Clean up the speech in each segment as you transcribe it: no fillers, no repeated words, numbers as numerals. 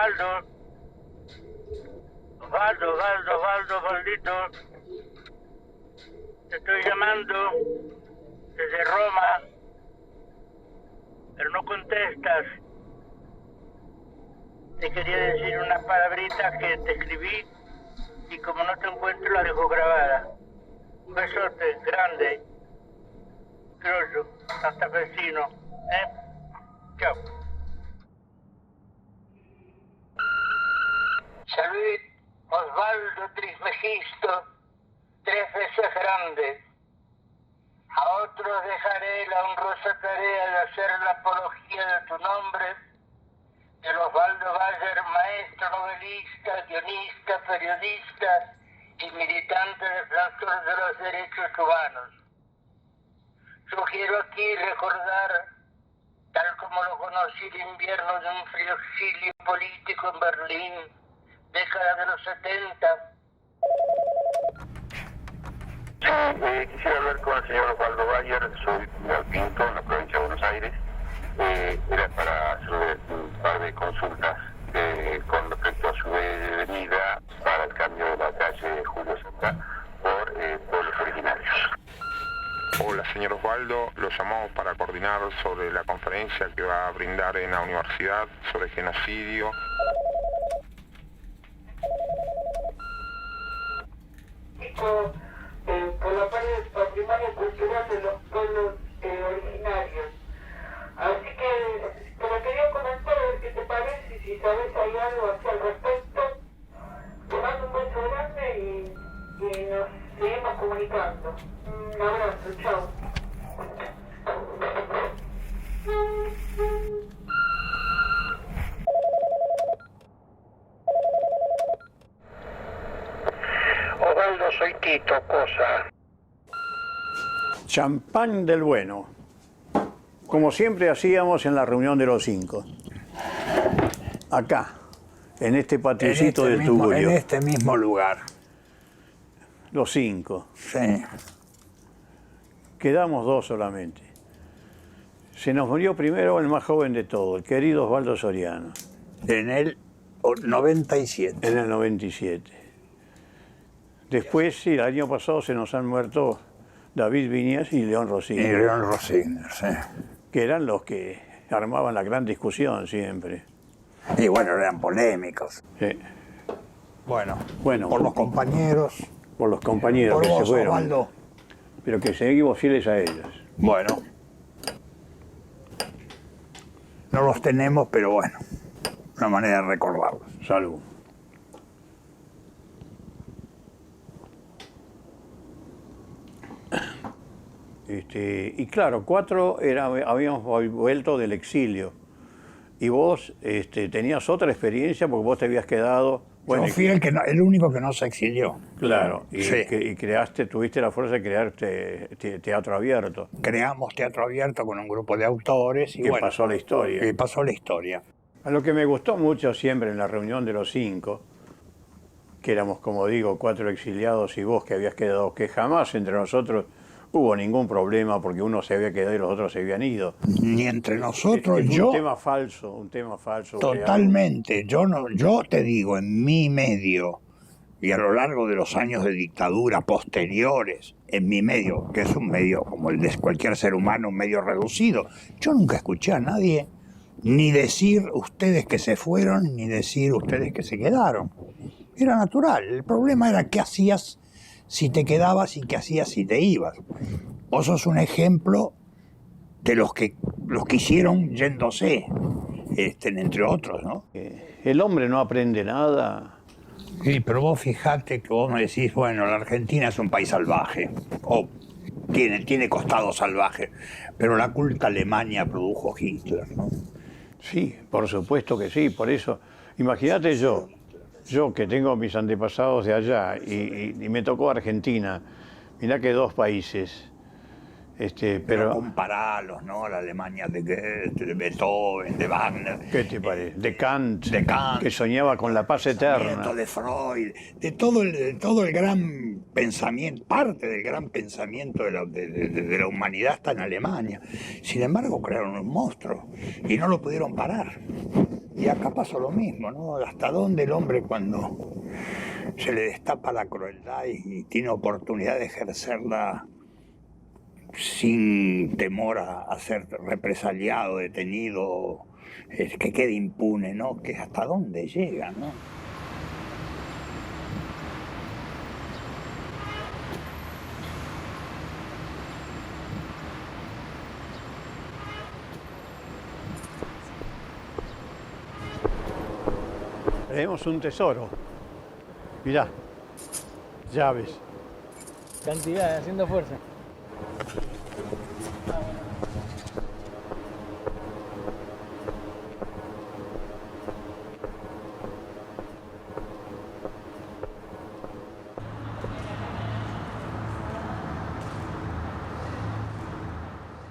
Osvaldo. Osvaldo, Osvaldito. Te estoy llamando desde Roma, pero no contestas. Te quería decir unas palabritas que te escribí y como no te encuentro la dejo grabada. Un besote grande, grosso, santafesino, Chao. Salud, Osvaldo Trismegisto, 3 veces grande. A otros dejaré la honrosa tarea de hacer la apología de tu nombre, del Osvaldo Bayer, maestro, novelista, guionista, periodista y militante defensor de los derechos humanos. Yo quiero aquí recordar, tal como lo conocí el invierno de un frío exilio político en Berlín, década de los 70. Quisiera hablar con el señor Osvaldo Bayer, soy de Pinto, en la provincia de Buenos Aires. Era para hacerle un par de consultas con respecto a su venida para el cambio de la calle Julio Santa por pueblos originarios. Hola, señor Osvaldo, lo llamamos para coordinar sobre la conferencia que va a brindar en la universidad sobre genocidio. Por la parte del patrimonio cultural de los pueblos originarios. Así que te lo quería comentar a ver qué te parece, si sabes hay algo hacia al respecto. Te mando un beso grande y nos seguimos comunicando. Un abrazo, chao. Osvaldo, soy Tito, cosa. Champán del bueno, como siempre hacíamos en la reunión de los 5. Acá, en este patiocito del Tugurio. En este mismo lugar. Los 5. Sí. Quedamos 2 solamente. Se nos murió primero el más joven de todos, el querido Osvaldo Soriano. En el 97. En el 97. Después, sí, el año pasado se nos han muerto David Viñas y León Rosigner. Y León Rosigner, sí. Que eran los que armaban la gran discusión siempre. Y bueno, eran polémicos. Sí. Bueno, Bueno, por los compañeros. Por los compañeros Por que vos, se fueron. Osvaldo. Pero que seguimos fieles a ellos. Bueno. No los tenemos, pero bueno, una manera de recordarlos. Salud. Y claro, 4 habíamos vuelto del exilio. Y vos tenías otra experiencia porque vos te habías quedado... Bueno, yo fui el único que no se exilió. Claro, y, sí. Tuviste la fuerza de crear Teatro Abierto. Creamos Teatro Abierto con un grupo de autores y que bueno, pasó la historia. Que pasó la historia. A lo que me gustó mucho siempre en la reunión de los 5, que éramos, como digo, 4 exiliados y vos que habías quedado, que jamás entre nosotros hubo ningún problema porque uno se había quedado y los otros se habían ido. Ni entre nosotros, un tema falso. Totalmente. Yo te digo, en mi medio y a lo largo de los años de dictadura posteriores, en mi medio, que es un medio como el de cualquier ser humano, un medio reducido, yo nunca escuché a nadie ni decir ustedes que se fueron, ni decir ustedes que se quedaron. Era natural. El problema era qué hacías si te quedabas y qué hacías si te ibas. Vos sos un ejemplo de los que hicieron yéndose, entre otros, ¿no? El hombre no aprende nada. Sí, pero vos fijate que vos me decís, bueno, la Argentina es un país salvaje, o tiene costado salvaje, pero la culta Alemania produjo Hitler, ¿no? Sí, por supuesto que sí, por eso, imagínate yo que tengo mis antepasados de allá y me tocó Argentina, mirá que 2 países, pero comparalos, ¿no? La Alemania de Goethe, de Beethoven, de Wagner. ¿Qué te parece? De Kant, que que soñaba con la paz eterna. De Freud, de todo el gran pensamiento, parte del gran pensamiento de la humanidad está en Alemania. Sin embargo, crearon un monstruo y no lo pudieron parar. Y acá pasó lo mismo, ¿no? ¿Hasta dónde el hombre cuando se le destapa la crueldad y tiene oportunidad de ejercerla sin temor a ser represaliado, detenido, que quede impune, ¿no? Que hasta dónde llega, ¿no? Tenemos un tesoro. Mirá, llaves. Cantidad, haciendo fuerza.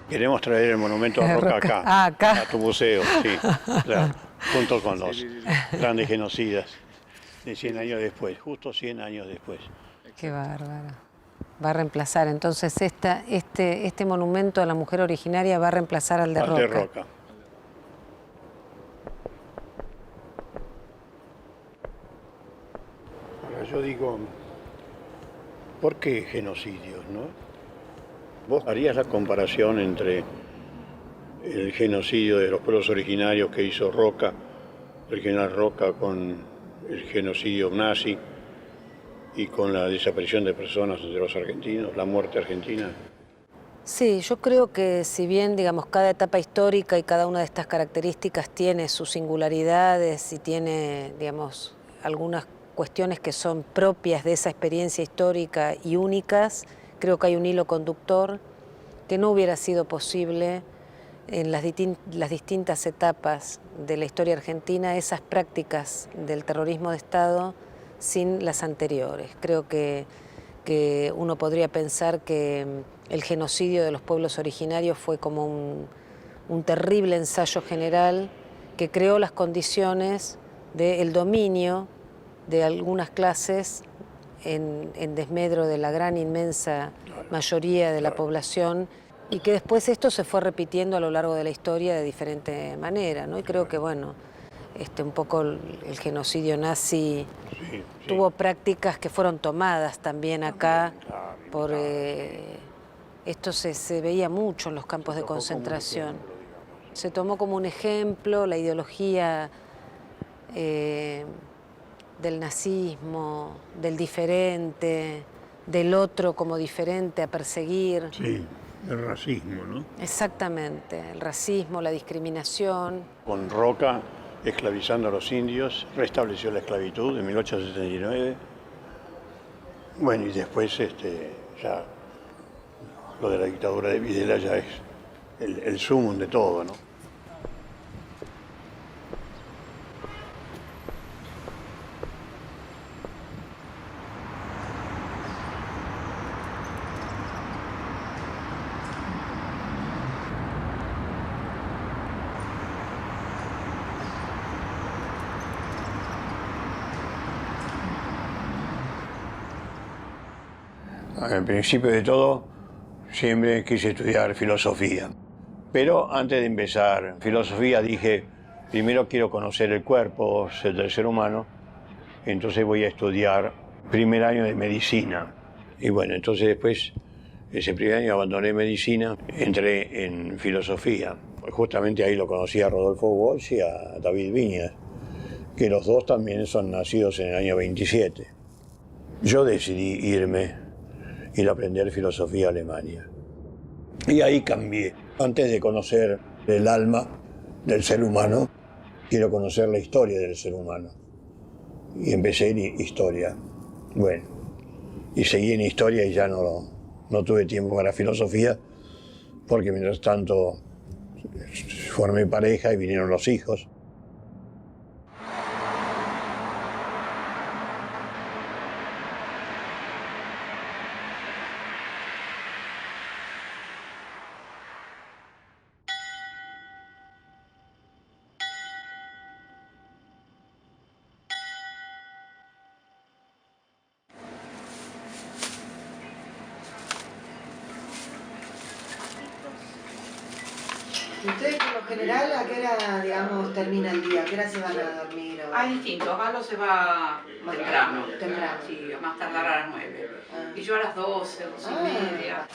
Queremos traer el monumento a Roca acá, acá. a tu museo, sí, claro, junto con los grandes genocidas de 100 años después, justo 100 años después. Qué bárbaro. Va a reemplazar, entonces este monumento a la mujer originaria va a reemplazar al de Al Roca. de Roca. Ahora yo digo, ¿por qué genocidios, no? ¿Vos harías la comparación entre el genocidio de los pueblos originarios que hizo Roca, el general Roca, con el genocidio nazi y con la desaparición de personas de los argentinos, la muerte argentina? Sí, yo creo que si bien, digamos, cada etapa histórica y cada una de estas características tiene sus singularidades y tiene, digamos, algunas cuestiones que son propias de esa experiencia histórica y únicas, creo que hay un hilo conductor que no hubiera sido posible en las distintas etapas de la historia argentina, esas prácticas del terrorismo de Estado sin las anteriores. Creo que uno podría pensar que el genocidio de los pueblos originarios fue como un terrible ensayo general que creó las condiciones del dominio de algunas clases en desmedro de la gran inmensa mayoría de la población, y que después esto se fue repitiendo a lo largo de la historia de diferente manera, ¿no? Y creo que, bueno, un poco el genocidio nazi tuvo prácticas que fueron tomadas también acá por... esto se veía mucho en los campos de concentración. Se tomó como un ejemplo la ideología del nazismo, del diferente, del otro como diferente a perseguir. Sí, el racismo, ¿no? Exactamente, el racismo, la discriminación. Con Roca, esclavizando a los indios, restableció la esclavitud en 1879. Bueno, y después ya lo de la dictadura de Videla ya es el sumum de todo, ¿no? Al principio de todo, siempre quise estudiar filosofía. Pero antes de empezar filosofía dije, primero quiero conocer el cuerpo del ser humano, entonces voy a estudiar primer año de medicina. Y bueno, entonces después, ese primer año abandoné medicina, entré en filosofía. Justamente ahí lo conocí a Rodolfo Walsh y a David Viñas, que los dos también son nacidos en el año 27. Yo decidí ir a aprender filosofía a Alemania. Y ahí cambié. Antes de conocer el alma del ser humano, quiero conocer la historia del ser humano. Y empecé en historia. Bueno, y seguí en historia y ya no tuve tiempo para filosofía, porque mientras tanto formé pareja y vinieron los hijos. ¿Y ustedes por lo general a qué hora, digamos, termina el día? ¿A qué hora se van a dormir? O... distinto. Galo se va temprano. Temprano. Sí, a más tardar a las 9. Y yo a las 12, 12 y media.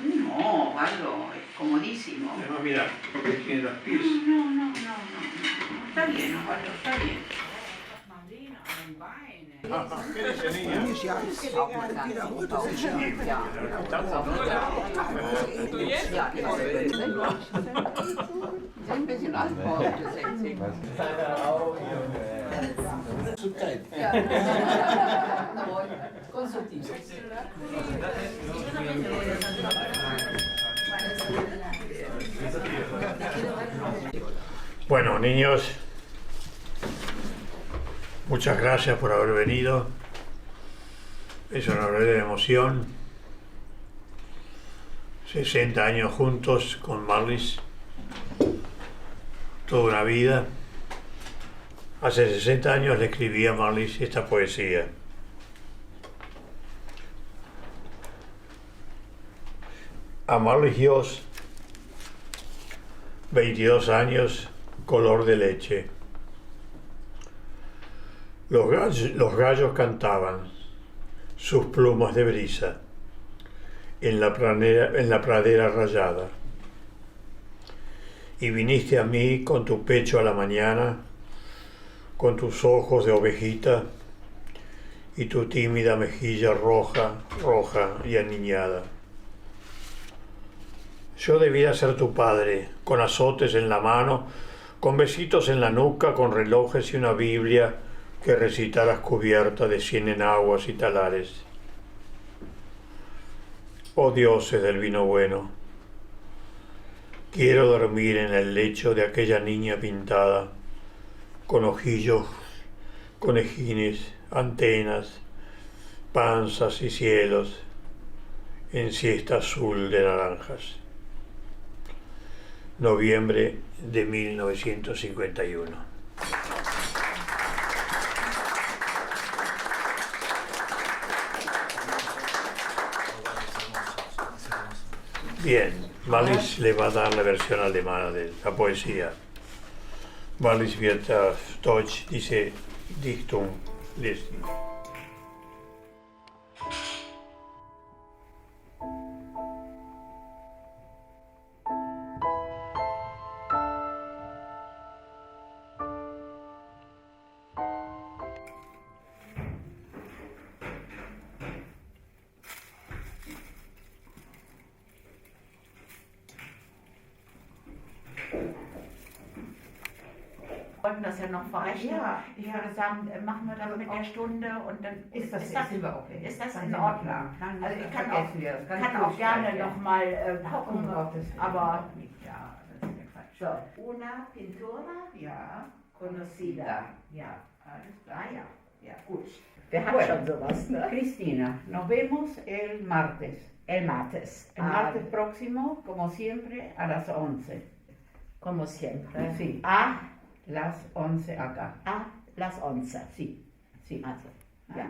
No, Galo, es comodísimo. Además, mira, porque tiene los pies. No. Está bien, Galo, está bien. ¿Qué dice, niña? Bueno, niños, muchas gracias por haber venido. Es una verdadera emoción. 60 años juntos con Marlis. Toda una vida. Hace 60 años le escribí a Marlis esta poesía. A Marlis Dios, 22 años, color de leche. Los gallos cantaban sus plumas de brisa en la pradera rayada. Y viniste a mí con tu pecho a la mañana, con tus ojos de ovejita y tu tímida mejilla roja y aniñada. Yo debía ser tu padre, con azotes en la mano, con besitos en la nuca, con relojes y una Biblia que recitaras cubierta de 100 enaguas y talares. Oh dioses del vino bueno, quiero dormir en el lecho de aquella niña pintada, con ojillos, conejines, antenas, panzas y cielos, en siesta azul de naranjas. Noviembre de 1951. Bien, Marlis le va a dar la versión alemana de la poesía. Marlis wird auf Deutsch diese Dichtung lesen. Wollten das ja noch verrechnen. Ja, ich würde sagen, machen wir das mit der Stunde und dann ist das in Ordnung? Also ich kann auch gerne noch mal gucken, aber Ja, das ist der Quatsch. so, una pintura Ja, conocida. ja, alles klar. Ja, gut. Wer hat schon sowas, ne? Cristina, nos vemos el martes. El martes. El martes próximo, como siempre, a las 11. Como siempre. Sí. A Las 11 acá. las 11. Sí, sí. Also, ja.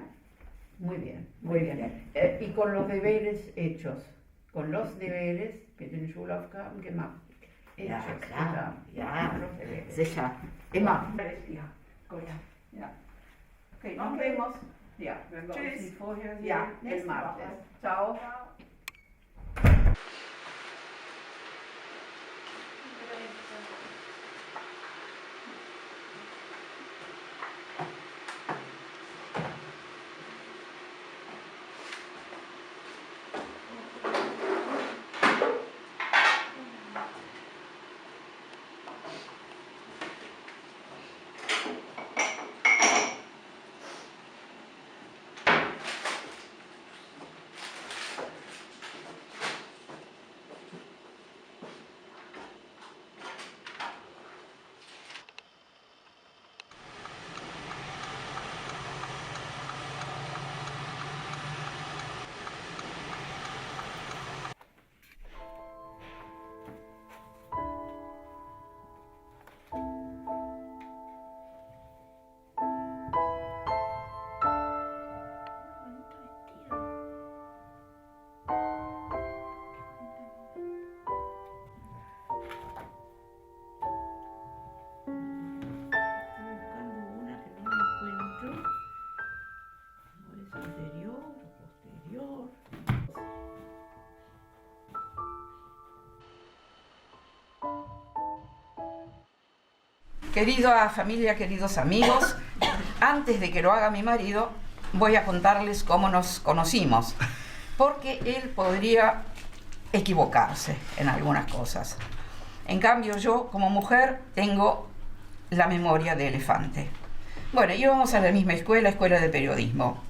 Muy bien, Muy bien. Y con los deberes hechos. Con los deberes, mit den Schulaufgaben gemacht. Ja, Hechos, klar. Ja, Los deberes. sicher. Immer. Ja, gut. Ja. Okay, nos vemos. Ja, wenn wir uns nicht vorher sehen. Ja, el nächste martes. Woche. Ciao. Querida familia, queridos amigos, antes de que lo haga mi marido, voy a contarles cómo nos conocimos, porque él podría equivocarse en algunas cosas. En cambio, yo, como mujer, tengo la memoria de elefante. Bueno, íbamos a la misma escuela, escuela de periodismo.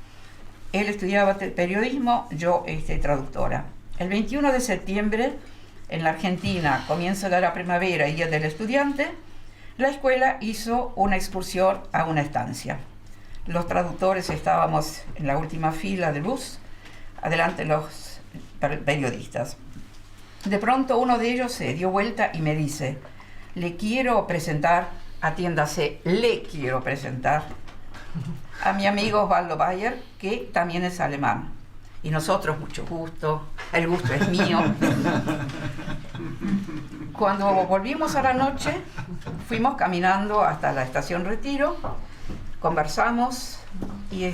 Él estudiaba periodismo, yo traductora. El 21 de septiembre, en la Argentina, comienzo de la primavera y Día del Estudiante, la escuela hizo una excursión a una estancia. Los traductores estábamos en la última fila del bus, adelante los periodistas. De pronto uno de ellos se dio vuelta y me dice: le quiero presentar, atiéndase, le quiero presentar a mi amigo Osvaldo Bayer, que también es alemán. Y nosotros, mucho gusto, el gusto es mío. Cuando volvimos a la noche, fuimos caminando hasta la estación Retiro, conversamos y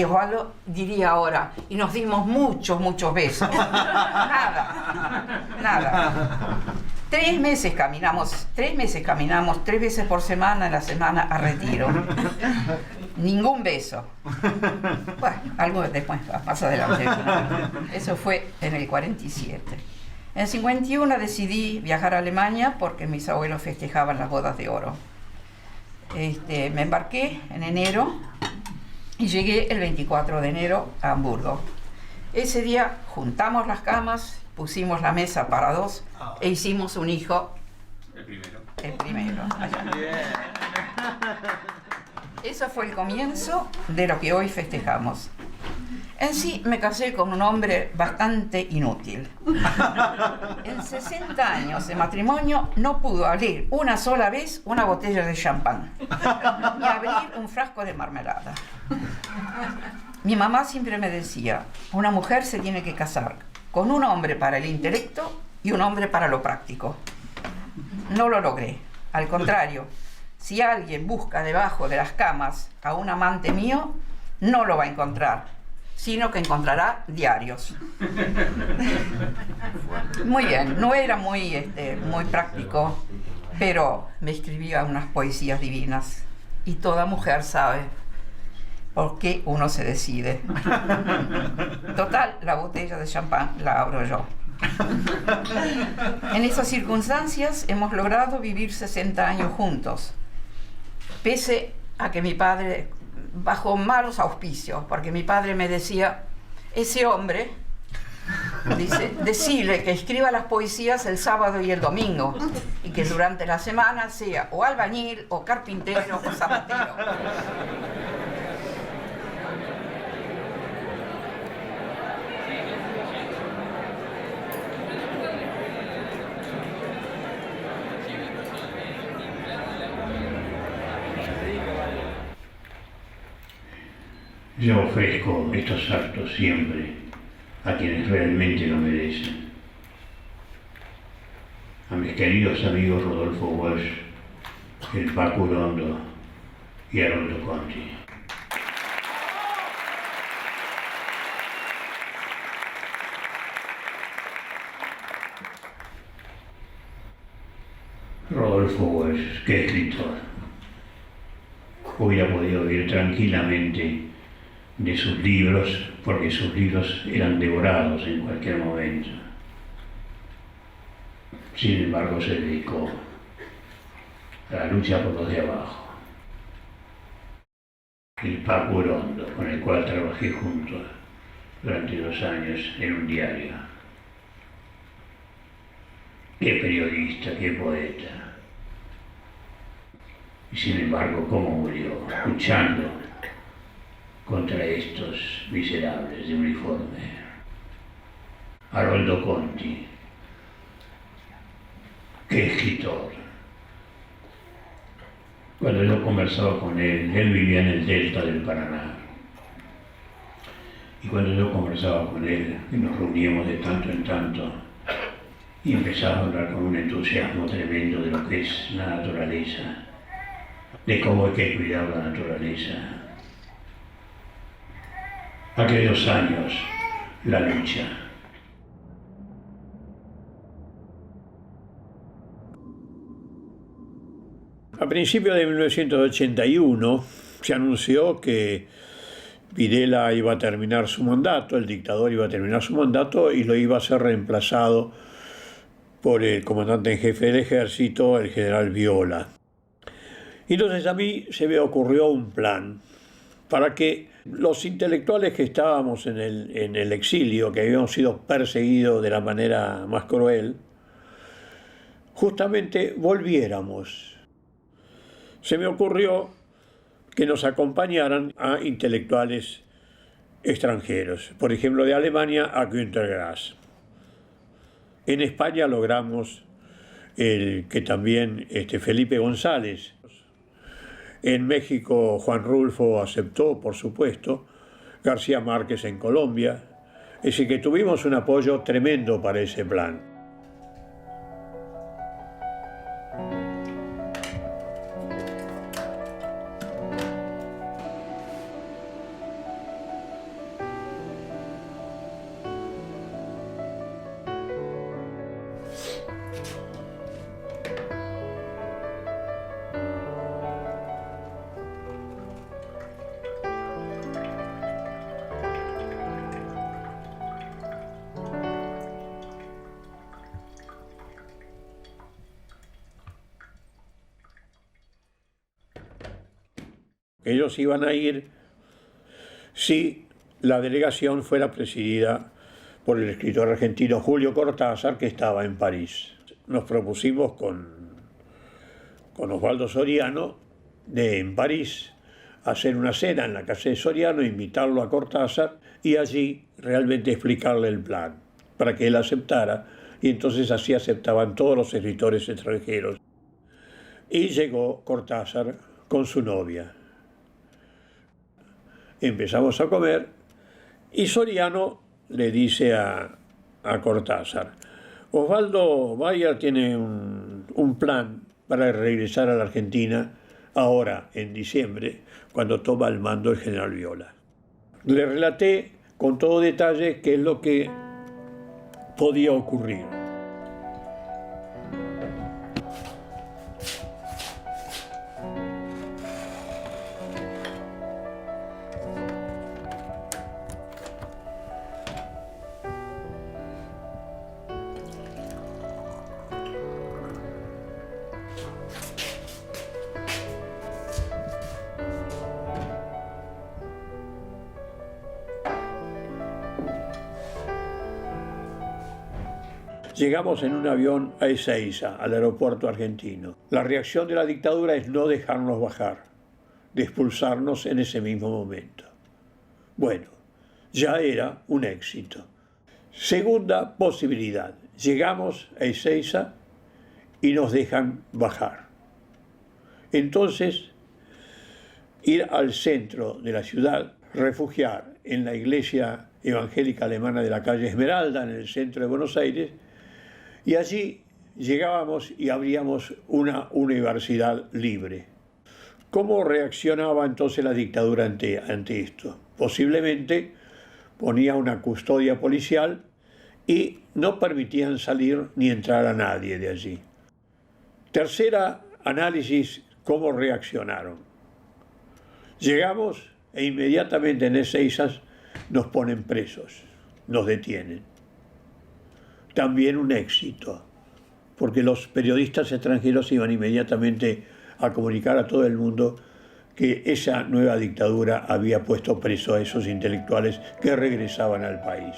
Osvaldo diría ahora, y nos dimos muchos besos. Nada. 3 meses caminamos 3 veces por semana en la semana a Retiro. Ningún beso. Bueno, algo después, más adelante. Eso fue en el 47. En el 51 decidí viajar a Alemania porque mis abuelos festejaban las bodas de oro. Me embarqué en enero y llegué el 24 de enero a Hamburgo. Ese día juntamos las camas, pusimos la mesa para 2 e hicimos un hijo. El primero. Eso fue el comienzo de lo que hoy festejamos. En sí, me casé con un hombre bastante inútil. En 60 años de matrimonio no pudo abrir una sola vez una botella de champán, ni abrir un frasco de marmelada. Mi mamá siempre me decía, una mujer se tiene que casar con un hombre para el intelecto y un hombre para lo práctico. No lo logré. Al contrario, si alguien busca debajo de las camas a un amante mío, no lo va a encontrar, sino que encontrará diarios. Muy bien, no era muy práctico, pero me escribía unas poesías divinas. Y toda mujer sabe por qué uno se decide. Total, la botella de champán la abro yo. En esas circunstancias hemos logrado vivir 60 años juntos, pese a que mi padre, bajo malos auspicios, porque mi padre me decía, ese hombre, dice, decile que escriba las poesías el sábado y el domingo, y que durante la semana sea o albañil, o carpintero, o zapatero. Yo ofrezco estos actos siempre a quienes realmente lo merecen. A mis queridos amigos Rodolfo Walsh, el Paco Urondo y Haroldo Conti. Rodolfo Walsh, qué escritor. Hubiera podido vivir tranquilamente de sus libros, porque sus libros eran devorados en cualquier momento. Sin embargo, se dedicó a la lucha por los de abajo. El Paco Urondo, con el cual trabajé juntos durante 2 años en un diario. Qué periodista, qué poeta. Y sin embargo, ¿cómo murió? Luchando contra estos miserables de uniforme. Haroldo Conti, qué escritor. Cuando yo conversaba con él vivía en el delta del Paraná. Y cuando yo conversaba con él, y nos reuníamos de tanto en tanto, y empezaba a hablar con un entusiasmo tremendo de lo que es la naturaleza, de cómo hay que cuidar la naturaleza. Aquellos años, la lucha. A principios de 1981 se anunció que Videla iba a terminar su mandato, el dictador iba a terminar su mandato y lo iba a ser reemplazado por el comandante en jefe del ejército, el general Viola. Y entonces a mí se me ocurrió un plan para que los intelectuales que estábamos en el exilio, que habíamos sido perseguidos de la manera más cruel, justamente volviéramos. Se me ocurrió que nos acompañaran a intelectuales extranjeros, por ejemplo de Alemania a Günter Grass. En España logramos que también Felipe González. En México Juan Rulfo aceptó, por supuesto, García Márquez en Colombia. Es decir, que tuvimos un apoyo tremendo para ese plan. Ellos iban a ir si la delegación fuera presidida por el escritor argentino Julio Cortázar, que estaba en París. Nos propusimos con Osvaldo Soriano en París hacer una cena en la casa de Soriano, invitarlo a Cortázar y allí realmente explicarle el plan para que él aceptara, y entonces así aceptaban todos los escritores extranjeros. Y llegó Cortázar con su novia. Empezamos a comer y Soriano le dice a Cortázar: Osvaldo Bayer tiene un plan para regresar a la Argentina ahora, en diciembre, cuando toma el mando el general Viola. Le relaté con todo detalle qué es lo que podía ocurrir. Llegamos en un avión a Ezeiza, al aeropuerto argentino. La reacción de la dictadura es no dejarnos bajar, de expulsarnos en ese mismo momento. Bueno, ya era un éxito. Segunda posibilidad, llegamos a Ezeiza y nos dejan bajar. Entonces, ir al centro de la ciudad, refugiar en la iglesia evangélica alemana de la calle Esmeralda, en el centro de Buenos Aires, y allí llegábamos y abríamos una universidad libre. ¿Cómo reaccionaba entonces la dictadura ante esto? Posiblemente ponía una custodia policial y no permitían salir ni entrar a nadie de allí. Tercera análisis, ¿cómo reaccionaron? Llegamos e inmediatamente en Ezeiza nos ponen presos, nos detienen. También un éxito, porque los periodistas extranjeros iban inmediatamente a comunicar a todo el mundo que esa nueva dictadura había puesto preso a esos intelectuales que regresaban al país.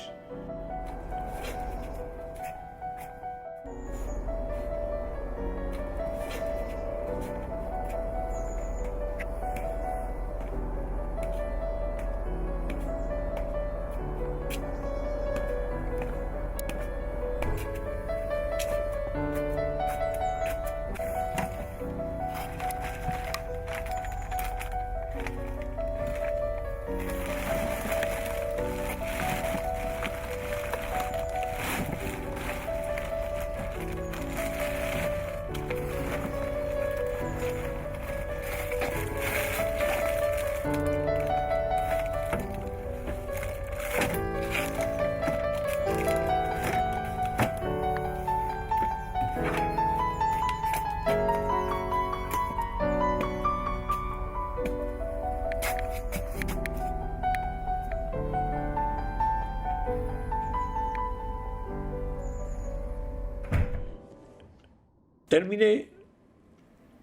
Terminé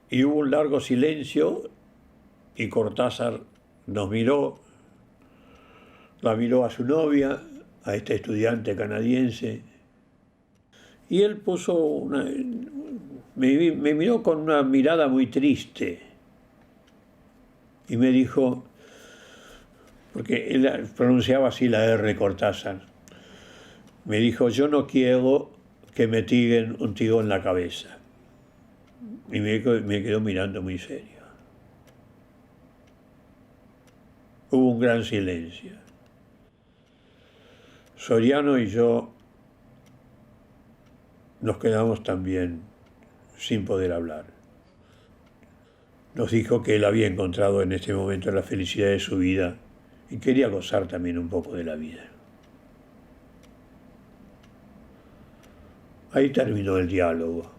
y hubo un largo silencio y Cortázar nos miró, la miró a su novia, a este estudiante canadiense, y él puso me miró con una mirada muy triste y me dijo, porque él pronunciaba así la R Cortázar, me dijo, yo no quiero que me tiren un tiro en la cabeza. Y me quedó mirando muy serio. Hubo un gran silencio. Soriano y yo nos quedamos también sin poder hablar. Nos dijo que él había encontrado en este momento la felicidad de su vida y quería gozar también un poco de la vida. Ahí terminó el diálogo.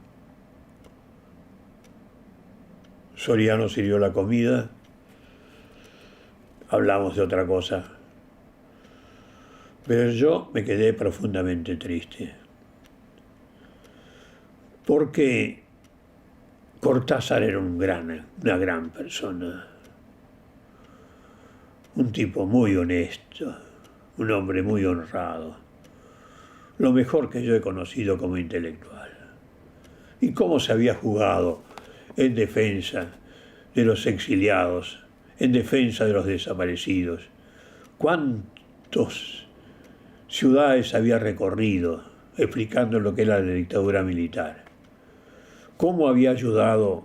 Soriano sirvió la comida, hablamos de otra cosa, pero yo me quedé profundamente triste, porque Cortázar era una gran persona, un tipo muy honesto, un hombre muy honrado, lo mejor que yo he conocido como intelectual. Y cómo se había jugado en defensa de los exiliados, en defensa de los desaparecidos. ¿Cuántas ciudades había recorrido explicando lo que era la dictadura militar? ¿Cómo había ayudado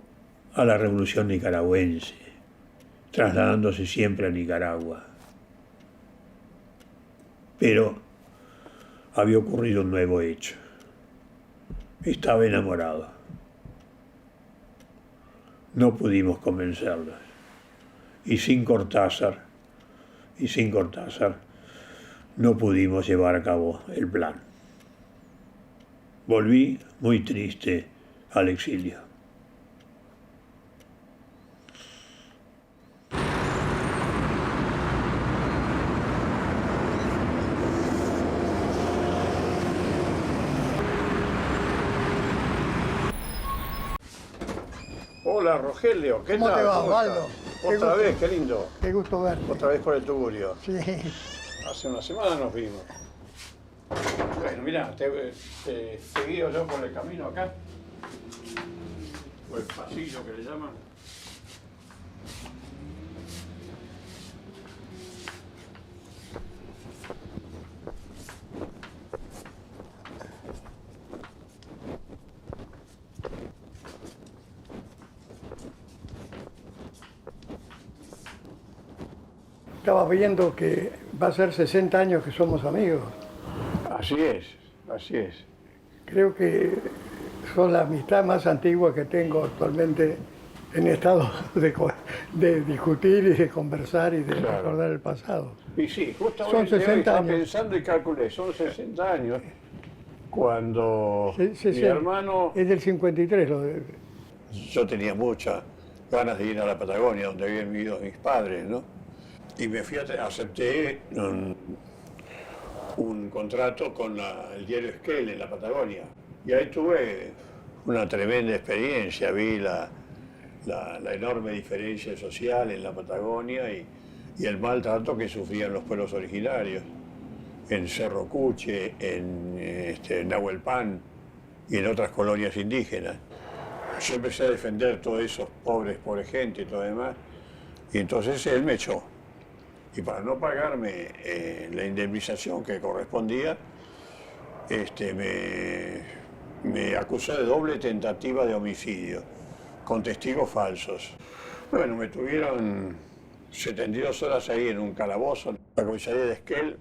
a la revolución nicaragüense, trasladándose siempre a Nicaragua? Pero había ocurrido un nuevo hecho. Estaba enamorado. No pudimos convencerlos. Y sin Cortázar, no pudimos llevar a cabo el plan. Volví muy triste al exilio. Hola, Rogelio, ¿qué tal? ¿Cómo te va, Osvaldo? Otra vez, qué lindo. Qué gusto verte. Otra vez por el Tugurio. Sí. Hace una semana nos vimos. Bueno, mirá, te guío yo por el camino acá. O el pasillo que le llaman. Estaba viendo que va a ser 60 años que somos amigos. Así es, así es. Creo que son la amistad más antigua que tengo actualmente en estado de discutir y de conversar y de recordar el pasado. Y sí, justo son 60 años. Pensando y calculé, son 60 años cuando mi hermano... Es del 53. Yo tenía muchas ganas de ir a la Patagonia, donde habían vivido mis padres, ¿no? Y me fui acepté un contrato con el diario Esquel en la Patagonia. Y ahí tuve una tremenda experiencia, vi la enorme diferencia social en la Patagonia y el maltrato que sufrían los pueblos originarios, en Cerro Cuche, en Nahuelpan y en otras colonias indígenas. Yo empecé a defender todos esos pobres gente y todo demás, y entonces él me echó. Y para no pagarme la indemnización que correspondía, me acusó de doble tentativa de homicidio, con testigos falsos. Bueno, me tuvieron 72 horas ahí en un calabozo, en la comisaría de Esquel,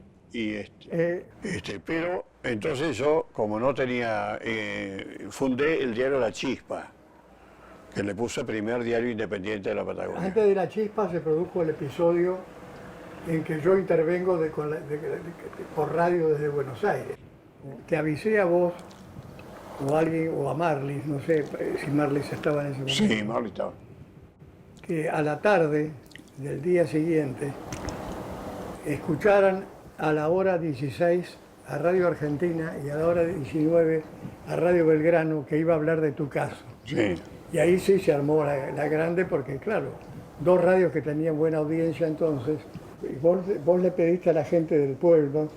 pero entonces yo, como no tenía, fundé el diario La Chispa, que le puse primer diario independiente de la Patagonia. Antes de La Chispa se produjo el episodio en que yo intervengo por radio desde Buenos Aires. Te avisé a vos, o a alguien, o a Marlis, no sé si Marlis estaba en ese momento. Sí, Marlis estaba. Que a la tarde del día siguiente escucharan a la hora 16 a Radio Argentina y a la hora 19 a Radio Belgrano, que iba a hablar de tu caso. Sí. Y ahí sí se armó la grande porque, claro, 2 radios que tenían buena audiencia entonces. Y vos le pediste a la gente del pueblo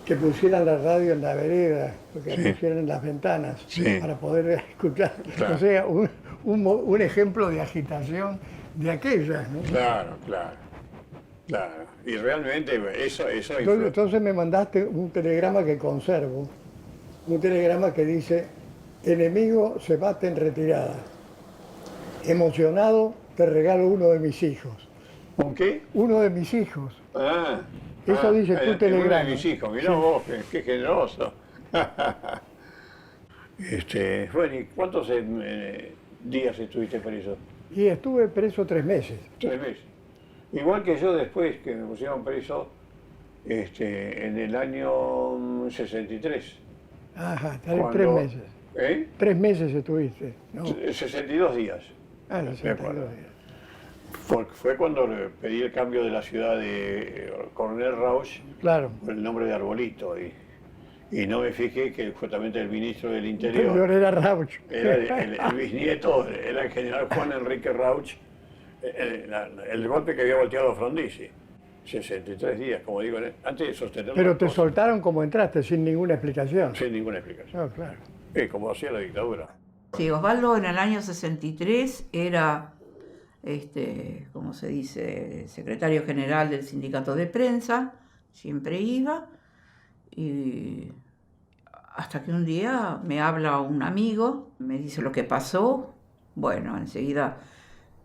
que pusieran la radio en la vereda, que pusieran en las ventanas, para poder escuchar. Claro. O sea, un ejemplo de agitación de aquellas, ¿no? Claro. Y realmente eso entonces me mandaste un telegrama que conservo, un telegrama que dice: enemigo se bate en retirada. Emocionado, te regalo uno de mis hijos. ¿Con qué? Uno de mis hijos. Eso dice tu telegrama. Uno de mis hijos, mirá vos, qué generoso. Bueno, ¿y cuántos días estuviste preso? Y estuve preso 3 meses. 3 meses. Igual que yo después que me pusieron preso en el año 63. Ajá, 3 meses. 3 meses estuviste, ¿no? 62 días. Los 62 días. Fue cuando pedí el cambio de la ciudad de Coronel Rauch por el nombre de Arbolito. Y no me fijé que justamente el ministro del Interior era Rauch. Era el bisnieto, era el general Juan Enrique Rauch, el golpe que había volteado a Frondizi. 63 días, como digo, antes de sostener. Pero te soltaron como entraste, sin ninguna explicación. Sin ninguna explicación. No, claro. Como hacía la dictadura. Sí, Osvaldo en el año 63 era, como se dice, secretario general del sindicato de prensa, siempre iba, y hasta que un día me habla un amigo, me dice lo que pasó. Bueno, enseguida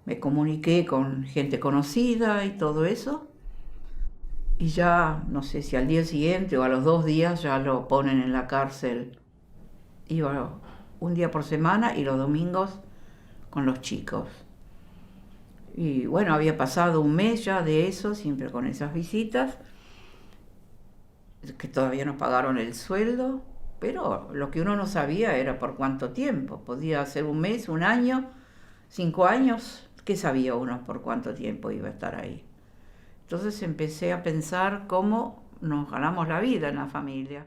me comuniqué con gente conocida y todo eso, y ya no sé si al día siguiente o a los 2 días ya lo ponen en la cárcel. Iba un día por semana y los domingos con los chicos. Y bueno, había pasado un mes ya de eso, siempre con esas visitas, que todavía nos pagaron el sueldo, pero lo que uno no sabía era por cuánto tiempo. Podía ser un mes, un año, 5 años. ¿Qué sabía uno por cuánto tiempo iba a estar ahí? Entonces empecé a pensar cómo nos ganamos la vida en la familia.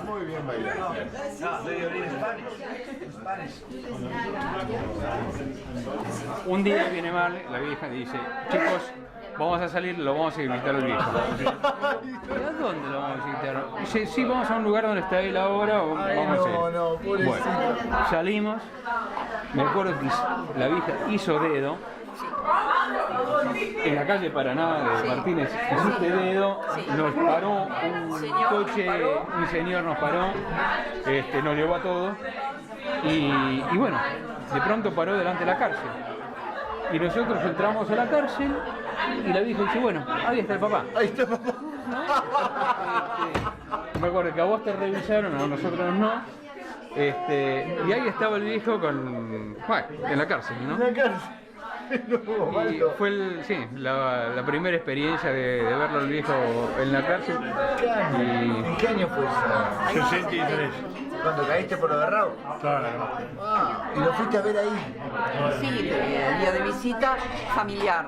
Muy bien bailado. Un día viene mal, la vieja dice: chicos, vamos a salir, lo vamos a invitar al viejo. ¿Y a dónde lo vamos a invitar? Dice: sí, vamos a un lugar donde está él ahora, vamos a ir. Bueno, salimos, me acuerdo que la vieja hizo dedo. En la calle Paraná de Martínez, hiciste dedo, nos paró un coche, un señor nos paró, nos llevó a todos y bueno, de pronto paró delante de la cárcel. Y nosotros entramos a la cárcel y la vieja dice: bueno, ahí está el papá. Ahí está el papá. Me acuerdo que a vos te revisaron, a nosotros no. Y ahí estaba el viejo en la cárcel, ¿no? En la cárcel. Y fue la primera experiencia de verlo al viejo en la cárcel. ¿En qué año fue eso? 63. ¿Cuando caíste por lo de Raúl? Claro. ¿Y lo fuiste a ver ahí? Sí, el día de visita familiar.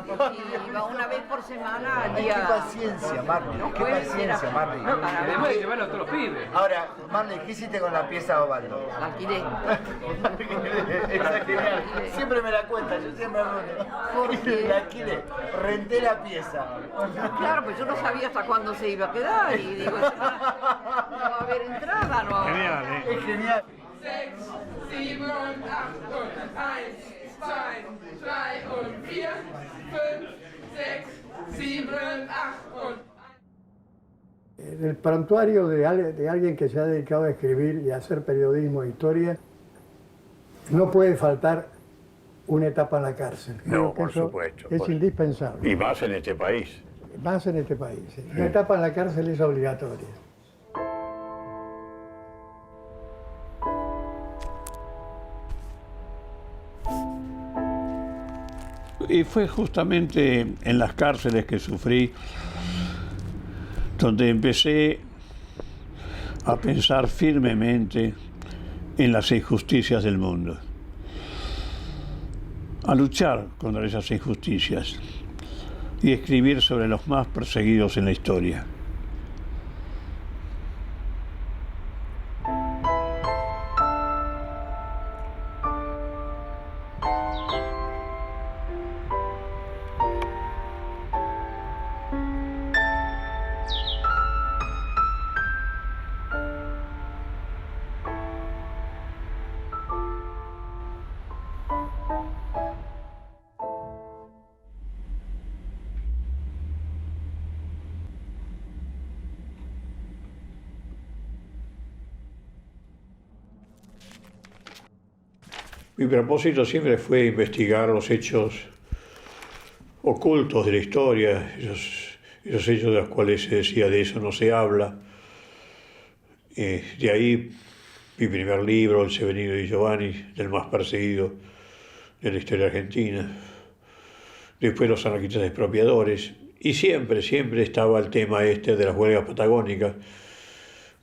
Y iba una vez por semana al día. Qué paciencia, Marley. Qué paciencia, Marley. Además de llevarlo a todos los pibes. Ahora, Marley, ¿qué hiciste con la pieza de Osvaldo? La alquilé. Esa es genial. Siempre me la cuenta, yo siempre la alquilé. Renté la pieza. Claro, pues yo no sabía hasta cuándo se iba a quedar. Y digo: no va a haber entrada, no. Genial, Es genial. 6, 7 und 8 und 1, 2, 3 und 4, 5, 6, 7, 8 und... En el prontuario de alguien que se ha dedicado a escribir y a hacer periodismo e historia, no puede faltar una etapa en la cárcel. No, por supuesto. Es indispensable. Y más en este país. Más en este país. Sí. Una etapa en la cárcel es obligatoria. Y fue justamente en las cárceles que sufrí donde empecé a pensar firmemente en las injusticias del mundo, a luchar contra esas injusticias y escribir sobre los más perseguidos en la historia. Mi propósito siempre fue investigar los hechos ocultos de la historia, esos hechos de los cuales se decía de eso no se habla. De ahí mi primer libro, El Severino di Giovanni, del más perseguido de la historia argentina. Después Los anarquistas expropiadores. Y siempre estaba el tema este de las huelgas patagónicas,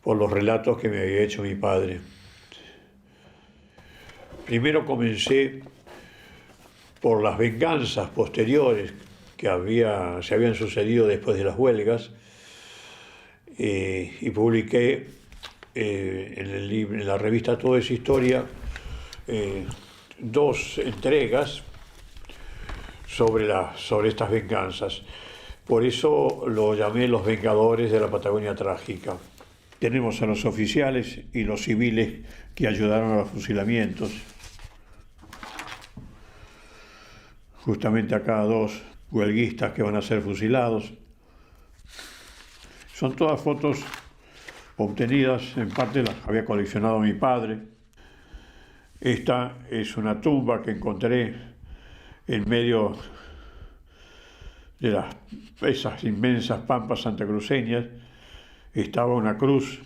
por los relatos que me había hecho mi padre. Primero comencé por las venganzas posteriores que se habían sucedido después de las huelgas, y publiqué en la revista Todo es Historia 2 entregas sobre estas venganzas. Por eso lo llamé Los Vengadores de la Patagonia Trágica. Tenemos a los oficiales y los civiles que ayudaron a los fusilamientos. Justamente acá 2 huelguistas que van a ser fusilados. Son todas fotos obtenidas, en parte las había coleccionado mi padre. Esta es una tumba que encontré en medio de esas inmensas pampas santacruceñas. Estaba una cruz,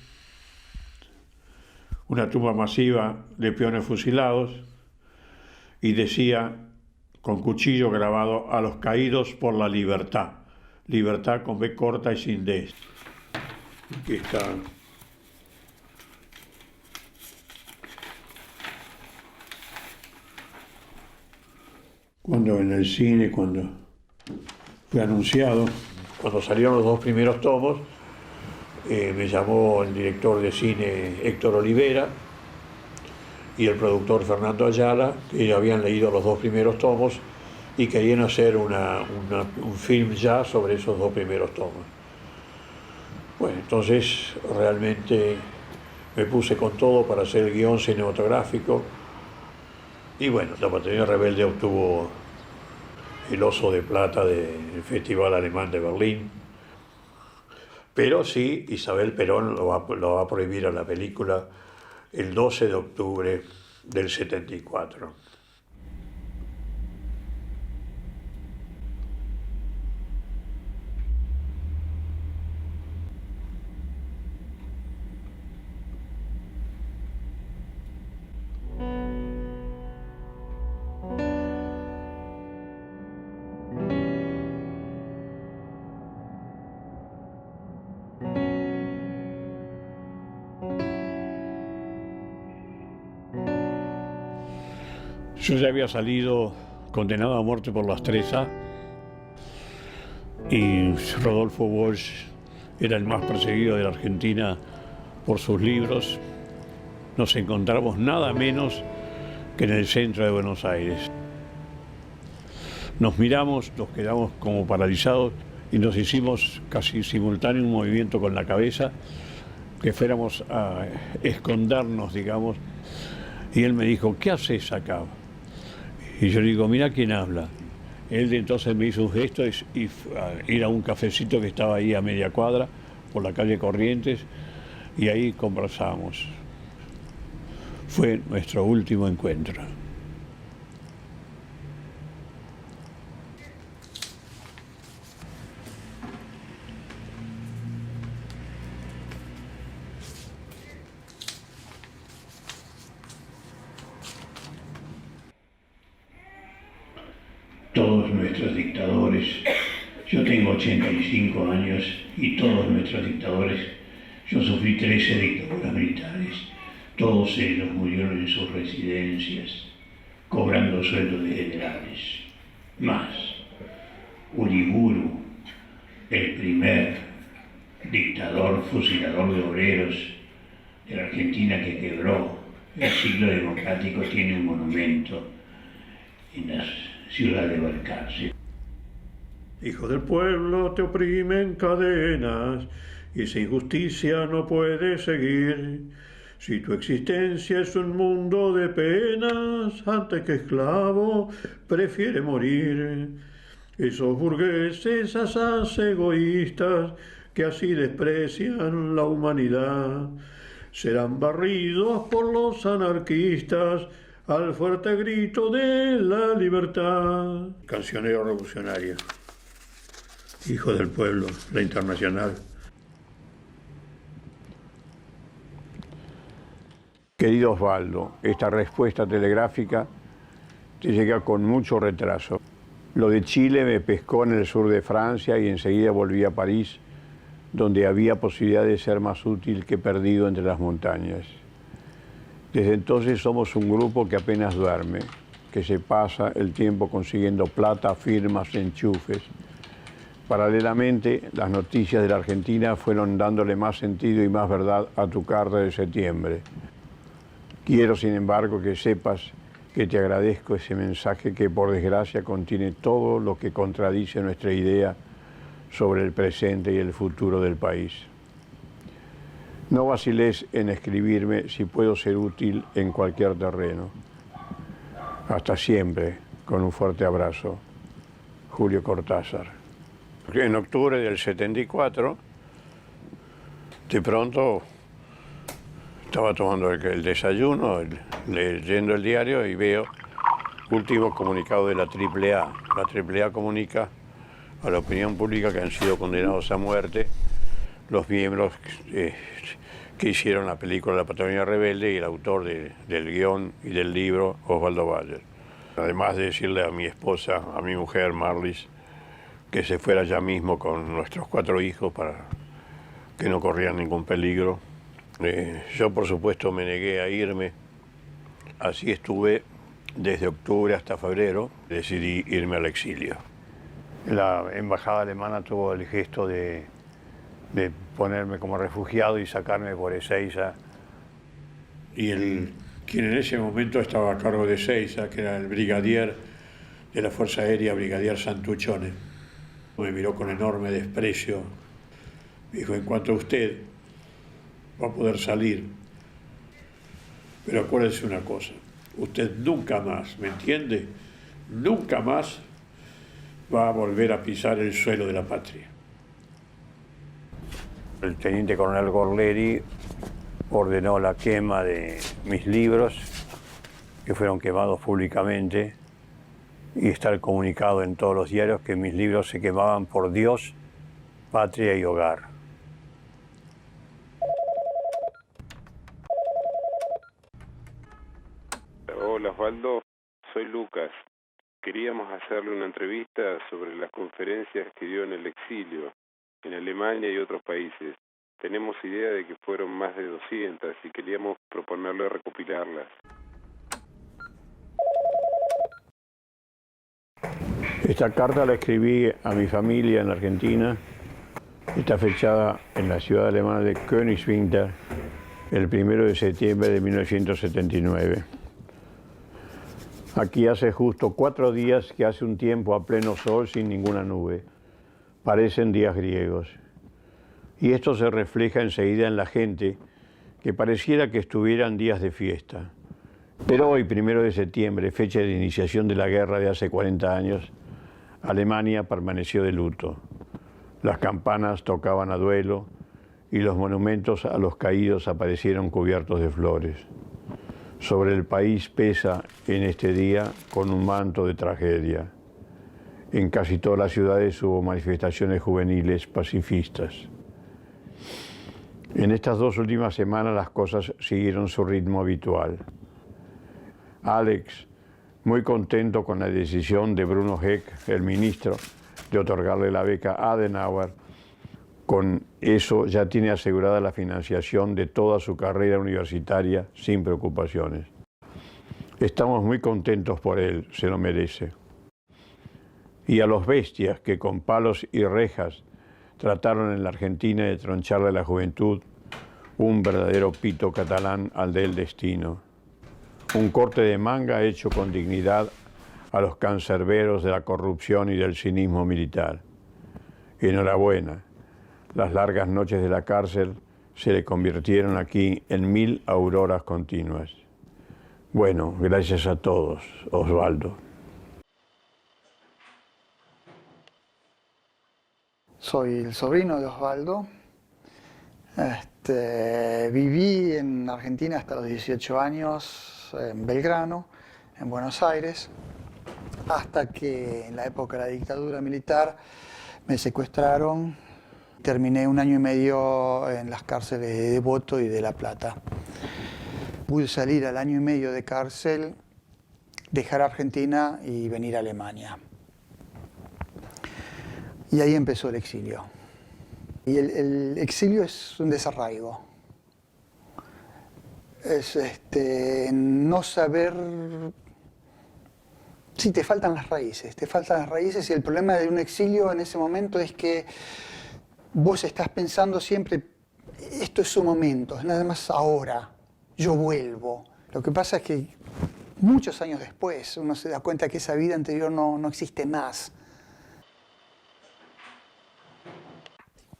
una tumba masiva de peones fusilados, y decía con cuchillo grabado: a los caídos por la libertad. Libertad con B corta y sin D. Aquí está. Cuando en el cine, cuando fue anunciado, cuando salieron los 2 primeros tomos, me llamó el director de cine Héctor Olivera y el productor Fernando Ayala, que ya habían leído los 2 primeros tomos y querían hacer un film ya sobre esos 2 primeros tomos. Bueno, entonces realmente me puse con todo para hacer el guión cinematográfico, y bueno, La Patagonia Rebelde obtuvo el Oso de Plata del Festival Alemán de Berlín. Pero sí, Isabel Perón lo va a prohibir a la película el 12 de octubre del 74. Yo ya había salido condenado a muerte por las 3A, y Rodolfo Walsh era el más perseguido de la Argentina por sus libros. Nos encontramos nada menos que en el centro de Buenos Aires. Nos miramos, nos quedamos como paralizados y nos hicimos casi simultáneo un movimiento con la cabeza, que fuéramos a escondernos, digamos. Y él me dijo: ¿qué haces acá? Y yo le digo: mira quién habla. Él entonces me hizo un gesto y fue a ir a un cafecito que estaba ahí a media cuadra, por la calle Corrientes, y ahí conversamos. Fue nuestro último encuentro. Todos nuestros dictadores, yo tengo 85 años, y todos nuestros dictadores, yo sufrí 13 dictaduras militares, Todos ellos murieron en sus residencias, cobrando sueldos de generales. Más, Uriburu, el primer dictador, fusilador de obreros de la Argentina que quebró el siglo democrático, tiene un monumento en la ciudad de Balcarce. Hijo del pueblo, te oprimen cadenas y esa injusticia no puede seguir. Si tu existencia es un mundo de penas, antes que esclavo, prefiere morir. Esos burgueses, asaz egoístas, que así desprecian la humanidad, serán barridos por los anarquistas al fuerte grito de la libertad. Cancionero revolucionario, hijo del pueblo, la Internacional. Querido Osvaldo, esta respuesta telegráfica te llega con mucho retraso. Lo de Chile me pescó en el sur de Francia y enseguida volví a París, donde había posibilidad de ser más útil que perdido entre las montañas. Desde entonces somos un grupo que apenas duerme, que se pasa el tiempo consiguiendo plata, firmas, enchufes. Paralelamente, las noticias de la Argentina fueron dándole más sentido y más verdad a tu carta de septiembre. Quiero, sin embargo, que sepas que te agradezco ese mensaje que, por desgracia, contiene todo lo que contradice nuestra idea sobre el presente y el futuro del país. No vaciles en escribirme si puedo ser útil en cualquier terreno. Hasta siempre, con un fuerte abrazo. Julio Cortázar. En octubre del 74, de pronto estaba tomando el desayuno, leyendo el diario y veo último comunicado de la AAA. La AAA comunica a la opinión pública que han sido condenados a muerte los miembros que hicieron la película La Patagonia Rebelde y el autor del guión y del libro, Osvaldo Bayer. Además de decirle a mi esposa, a mi mujer, Marlis, que se fuera ya mismo con nuestros 4 hijos para que no corrieran ningún peligro. Yo, por supuesto, me negué a irme. Así estuve desde octubre hasta febrero. Decidí irme al exilio. La embajada alemana tuvo el gesto de ponerme como refugiado y sacarme por Ezeiza. Y quien en ese momento estaba a cargo de Ezeiza, que era el brigadier de la Fuerza Aérea, brigadier Santuccione, me miró con enorme desprecio. Me dijo, en cuanto a usted, va a poder salir. Pero acuérdese una cosa, usted nunca más, ¿me entiende? Nunca más va a volver a pisar el suelo de la patria. El teniente coronel Gorleri ordenó la quema de mis libros, que fueron quemados públicamente, y está el comunicado en todos los diarios que mis libros se quemaban por Dios, patria y hogar. Hola Osvaldo, soy Lucas. Queríamos hacerle una entrevista sobre las conferencias que dio en el exilio, en Alemania y otros países. Tenemos idea de que fueron más de 200 y queríamos proponerle recopilarlas. Esta carta la escribí a mi familia en la Argentina. Está fechada en la ciudad alemana de Königswinter el 1 de septiembre de 1979. Aquí hace justo 4 días que hace un tiempo a pleno sol sin ninguna nube. Parecen días griegos. Y esto se refleja enseguida en la gente, que pareciera que estuvieran días de fiesta. Pero hoy, 1 de septiembre, fecha de iniciación de la guerra de hace 40 años, Alemania permaneció de luto. Las campanas tocaban a duelo y los monumentos a los caídos aparecieron cubiertos de flores. Sobre el país pesa en este día con un manto de tragedia. En casi todas las ciudades hubo manifestaciones juveniles pacifistas. En estas 2 últimas semanas las cosas siguieron su ritmo habitual. Alex, muy contento con la decisión de Bruno Heck, el ministro, de otorgarle la beca Adenauer, Con eso ya tiene asegurada la financiación de toda su carrera universitaria sin preocupaciones. Estamos muy contentos por él, se lo merece. Y a los bestias que con palos y rejas trataron en la Argentina de troncharle a la juventud, un verdadero pito catalán al del destino. Un corte de manga hecho con dignidad a los cancerberos de la corrupción y del cinismo militar. Enhorabuena, las largas noches de la cárcel se le convirtieron aquí en 1000 auroras continuas. Bueno, gracias a todos, Osvaldo. Soy el sobrino de Osvaldo. Viví en Argentina hasta los 18 años, en Belgrano, en Buenos Aires, hasta que en la época de la dictadura militar me secuestraron. Terminé 1 año y medio en las cárceles de Devoto y de La Plata. Pude salir al año y medio de cárcel, dejar Argentina y venir a Alemania. Y ahí empezó el exilio. Y el exilio es un desarraigo. Es no saber... Sí, te faltan las raíces, y el problema de un exilio en ese momento es que vos estás pensando siempre, esto es su momento, es nada más ahora, yo vuelvo. Lo que pasa es que muchos años después uno se da cuenta que esa vida anterior no existe más.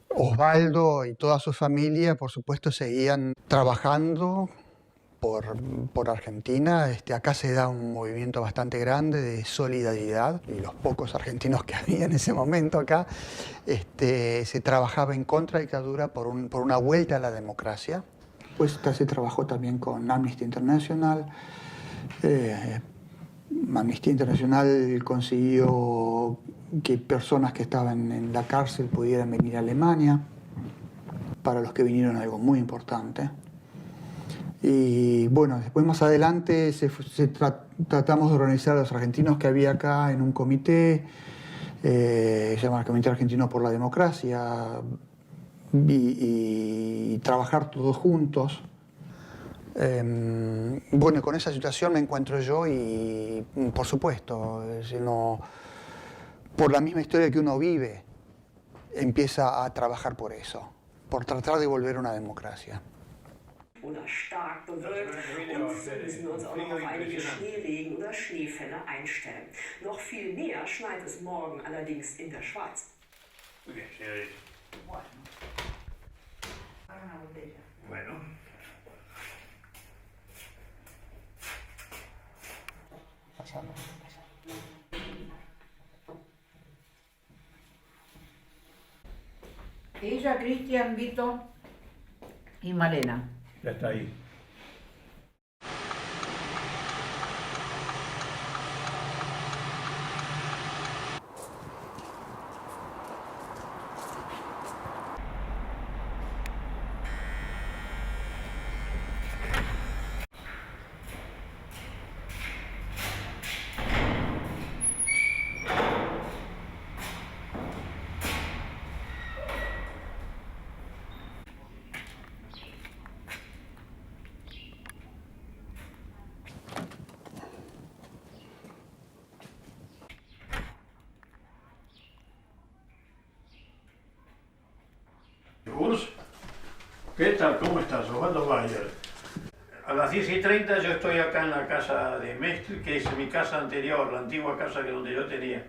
Osvaldo y toda su familia, por supuesto, seguían trabajando por Argentina. Acá se da un movimiento bastante grande de solidaridad, y los pocos argentinos que había en ese momento acá, se trabajaba en contra de la dictadura por una vuelta a la democracia. Pues se trabajó también con Amnesty International. Amnistía Internacional consiguió que personas que estaban en la cárcel pudieran venir a Alemania. Para los que vinieron, algo muy importante. Y bueno, después más adelante tratamos de organizar a los argentinos que había acá en un comité, se llama el Comité Argentino por la Democracia, y trabajar todos juntos. Bueno, con esa situación me encuentro yo y, por supuesto, por la misma historia que uno vive, empieza a trabajar por eso, por tratar de volver a una democracia. Oder stark bewölkt und so müssen wir uns auch noch auf einige Schneeregen oder Schneefälle einstellen. Noch viel näher schneit es morgen allerdings in der Schweiz. Bueno. Ella, Cristian, Vito y Malena. Ya está ahí. ¿Qué tal? ¿Cómo estás? Osvaldo Bayer. A las 10:30 yo estoy acá en la casa de Mestre, que es mi casa anterior, la antigua casa que donde yo tenía.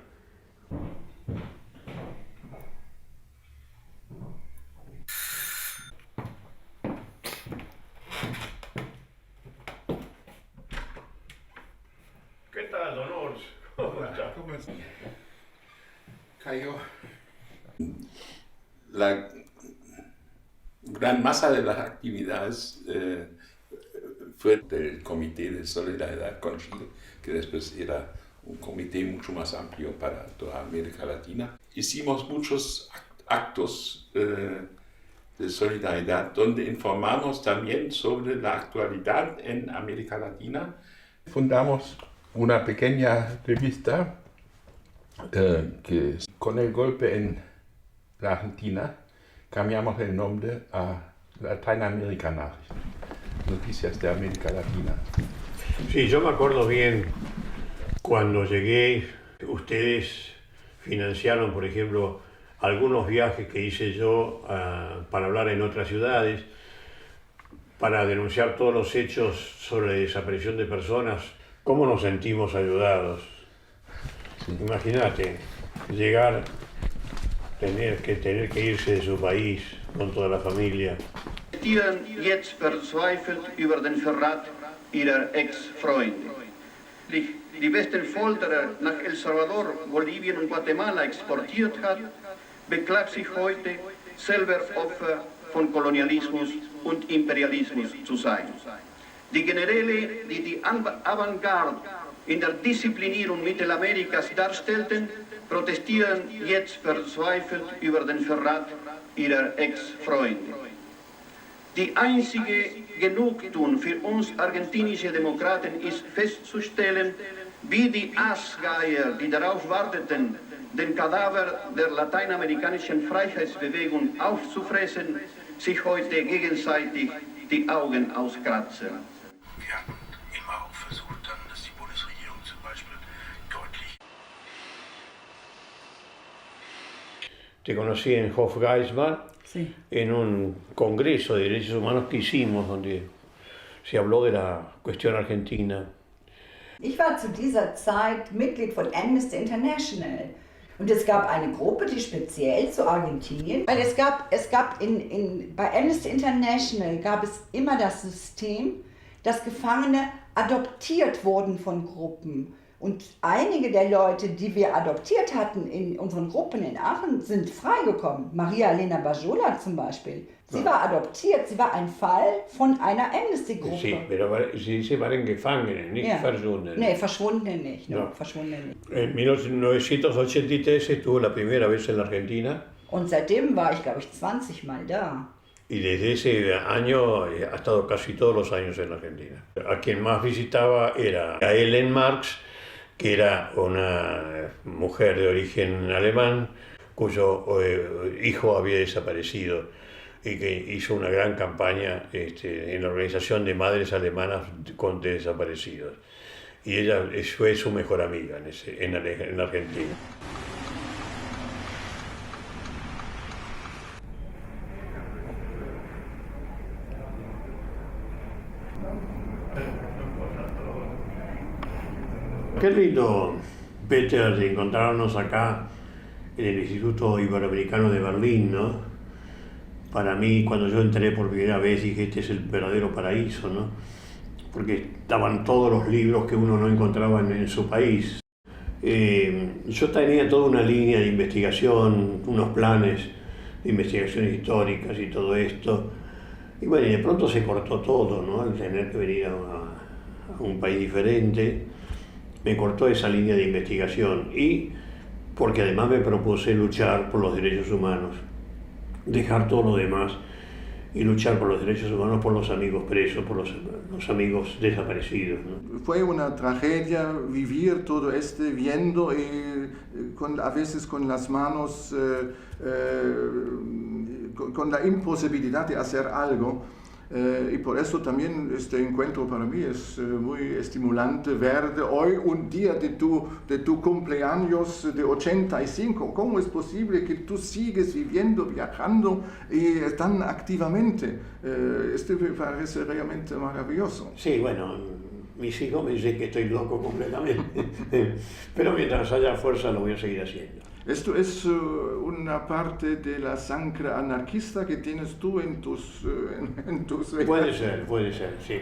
¿Qué tal, don Urs? ¿Cómo está? ¿Cómo está? Cayó. La gran masa de las actividades fue del Comité de Solidaridad con Chile, que después era un comité mucho más amplio para toda América Latina. Hicimos muchos actos de solidaridad donde informamos también sobre la actualidad en América Latina. Fundamos una pequeña revista que con el golpe en la Argentina cambiamos el nombre a Latinoamérica Nachrichten, Noticias de América Latina. Sí, yo me acuerdo bien cuando llegué, ustedes financiaron, por ejemplo, algunos viajes que hice yo para hablar en otras ciudades, para denunciar todos los hechos sobre la desaparición de personas. ¿Cómo nos sentimos ayudados? Sí. Imagínate, llegar, tener que irse de su país con toda la familia. Protestieren jetzt verzweifelt über den Verrat ihrer Ex-Freunde. Die Westenfolterer nach El Salvador, Bolivien und Guatemala exportiert hat, beklagt sich heute, selber Opfer von Kolonialismus und Imperialismus zu sein. Die Generäle, die die Avantgarde in der Disziplinierung Mittelamerikas darstellten, protestieren jetzt verzweifelt über den Verrat ihrer Ex-Freunde. Die einzige Genugtuung für uns argentinische Demokraten ist festzustellen, wie die Aasgeier, die darauf warteten, den Kadaver der lateinamerikanischen Freiheitsbewegung aufzufressen, sich heute gegenseitig die Augen auskratzen. Wir hatten immer auch versucht, dann, dass die Bundesregierung zum Beispiel deutlich... Te conocí en Hofgeismar, sí, en un congreso de derechos humanos que hicimos, donde se habló de la cuestión argentina. Ich war zu dieser Zeit Mitglied von Amnesty International. Und es gab eine Gruppe, die speziell zu Argentinien, weil es gab bei Amnesty International gab es immer das System, dass Gefangene adoptiert wurden von Gruppen. Und einige der Leute, die wir adoptiert hatten in unseren Gruppen in Aachen, sind freigekommen. Maria Elena Bajola zum Beispiel. Sie war adoptiert, sie war ein Fall von einer Amnesty-Gruppe. Sí, pero sie waren Gefangene, nicht Verschwundene. Nee, Verschwundene nicht. No. Verschwundene nicht. En 1983 estuvo la primera vez en la Argentina. Und seitdem war ich, glaube ich, 20 Mal da. Y desde ese año ha estado casi todos los años en la Argentina. A quien más visitaba era a Ellen Marx, que era una mujer de origen alemán, cuyo hijo había desaparecido y que hizo una gran campaña en la organización de madres alemanas con desaparecidos. Y ella fue su mejor amiga en Argentina. Qué lindo, Peter, de encontrarnos acá en el Instituto Iberoamericano de Berlín, ¿no? Para mí, cuando yo entré por primera vez, dije, este es el verdadero paraíso, ¿no? Porque estaban todos los libros que uno no encontraba en su país. Yo tenía toda una línea de investigación, unos planes de investigaciones históricas y todo esto. Y bueno, y de pronto se cortó todo, ¿no? Al tener que venir a un país diferente, me cortó esa línea de investigación. Y porque además me propuse luchar por los derechos humanos, dejar todo lo demás y luchar por los derechos humanos, por los amigos presos, por los amigos desaparecidos, ¿no? Fue una tragedia vivir todo viendo a veces con las manos, con la imposibilidad de hacer algo. Y por eso también este encuentro para mí es muy estimulante ver hoy un día de tu cumpleaños de 85. ¿Cómo es posible que tú sigues viviendo, viajando y tan activamente? Esto me parece realmente maravilloso. Sí, bueno, mis hijos me dicen que estoy loco completamente, pero mientras haya fuerza lo voy a seguir haciendo. Esto es una parte de la sangre anarquista que tienes tú en tus... Puede ser, sí.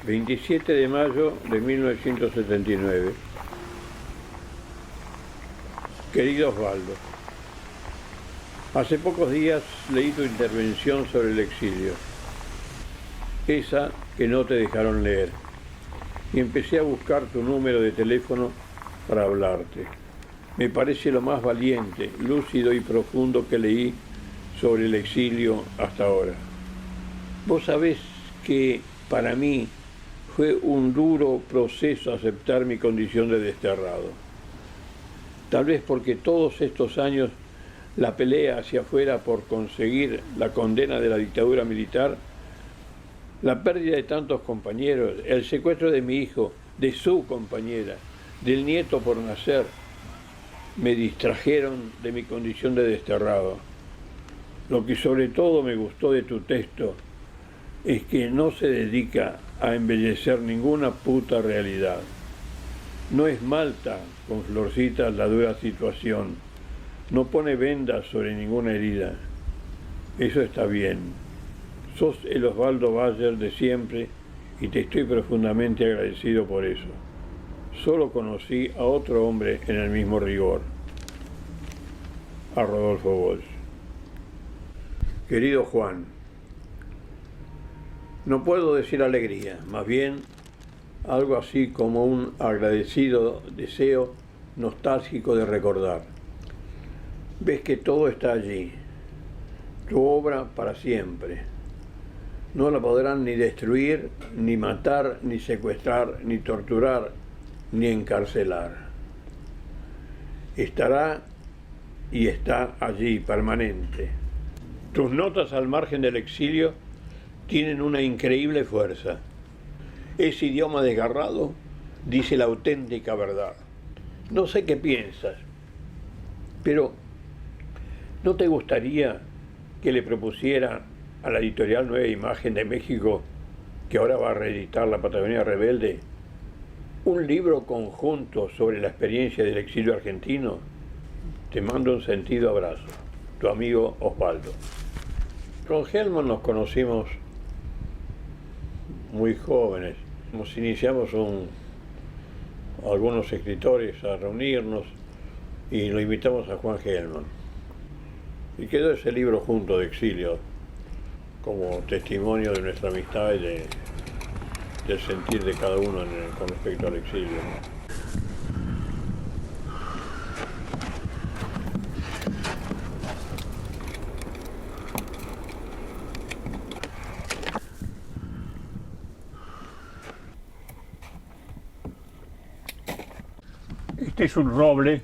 27 de mayo de 1979. Querido Osvaldo, hace pocos días leí tu intervención sobre el exilio, esa que no te dejaron leer, y empecé a buscar tu número de teléfono para hablarte. Me parece lo más valiente, lúcido y profundo que leí sobre el exilio hasta ahora. Vos sabés que para mí fue un duro proceso aceptar mi condición de desterrado. Tal vez porque todos estos años la pelea hacia afuera por conseguir la condena de la dictadura militar, la pérdida de tantos compañeros, el secuestro de mi hijo, de su compañera, del nieto por nacer, me distrajeron de mi condición de desterrado. Lo que sobre todo me gustó de tu texto es que no se dedica a embellecer ninguna puta realidad. No es Malta con florcitas la dura situación, no pone vendas sobre ninguna herida. Eso está bien. Sos el Osvaldo Bayer de siempre y te estoy profundamente agradecido por eso. Solo conocí a otro hombre en el mismo rigor, a Rodolfo Walsh. Querido Juan, no puedo decir alegría, más bien algo así como un agradecido deseo nostálgico de recordar. Ves que todo está allí, tu obra para siempre. No la podrán ni destruir, ni matar, ni secuestrar, ni torturar, ni encarcelar. Estará y está allí, permanente. Tus notas al margen del exilio tienen una increíble fuerza. Ese idioma desgarrado dice la auténtica verdad. No sé qué piensas, pero ¿no te gustaría que le propusiera a la editorial Nueva Imagen de México, que ahora va a reeditar La Patagonia Rebelde, un libro conjunto sobre la experiencia del exilio argentino? Te mando un sentido abrazo. Tu amigo Osvaldo. Con Helmut nos conocimos muy jóvenes. Nos iniciamos algunos escritores a reunirnos y lo invitamos a Juan Helmut. Y quedó ese libro junto de Exilio como testimonio de nuestra amistad y del sentir de cada uno con respecto al exilio. Este es un roble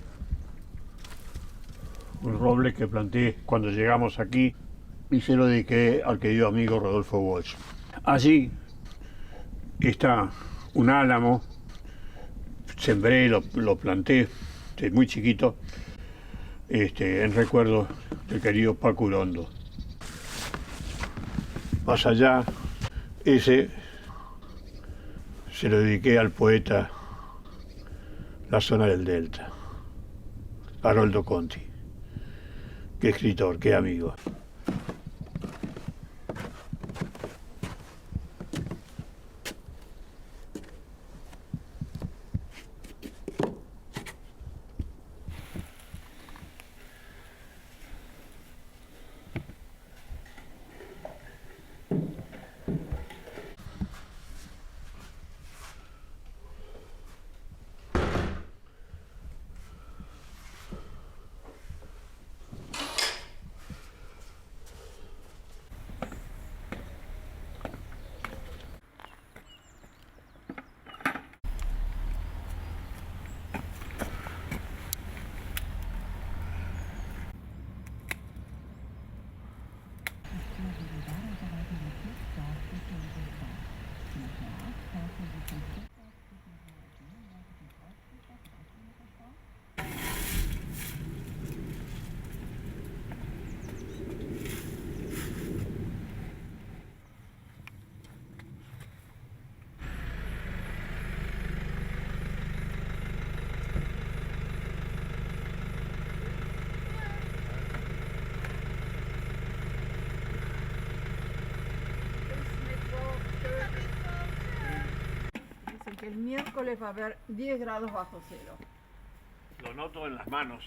que planté cuando llegamos aquí y se lo dediqué al querido amigo Rodolfo Walsh. Allí está un álamo, sembré, lo planté desde muy chiquito, en recuerdo del querido Paco Urondo. Más allá, ese se lo dediqué al poeta La Zona del Delta, Haroldo Conti. Qué escritor, qué amigo. El miércoles va a haber 10 grados bajo cero. Lo noto en las manos.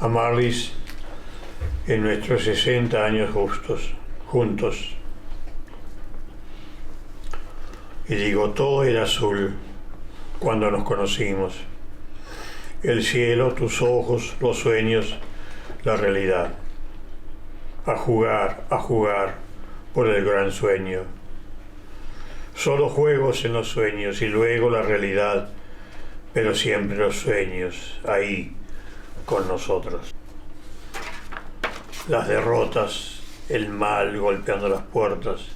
A Marlis en nuestros 60 años juntos. Y digo, todo era azul cuando nos conocimos. El cielo, tus ojos, los sueños, la realidad. A jugar por el gran sueño. Solo juegos en los sueños y luego la realidad, pero siempre los sueños, ahí, con nosotros. Las derrotas, el mal golpeando las puertas.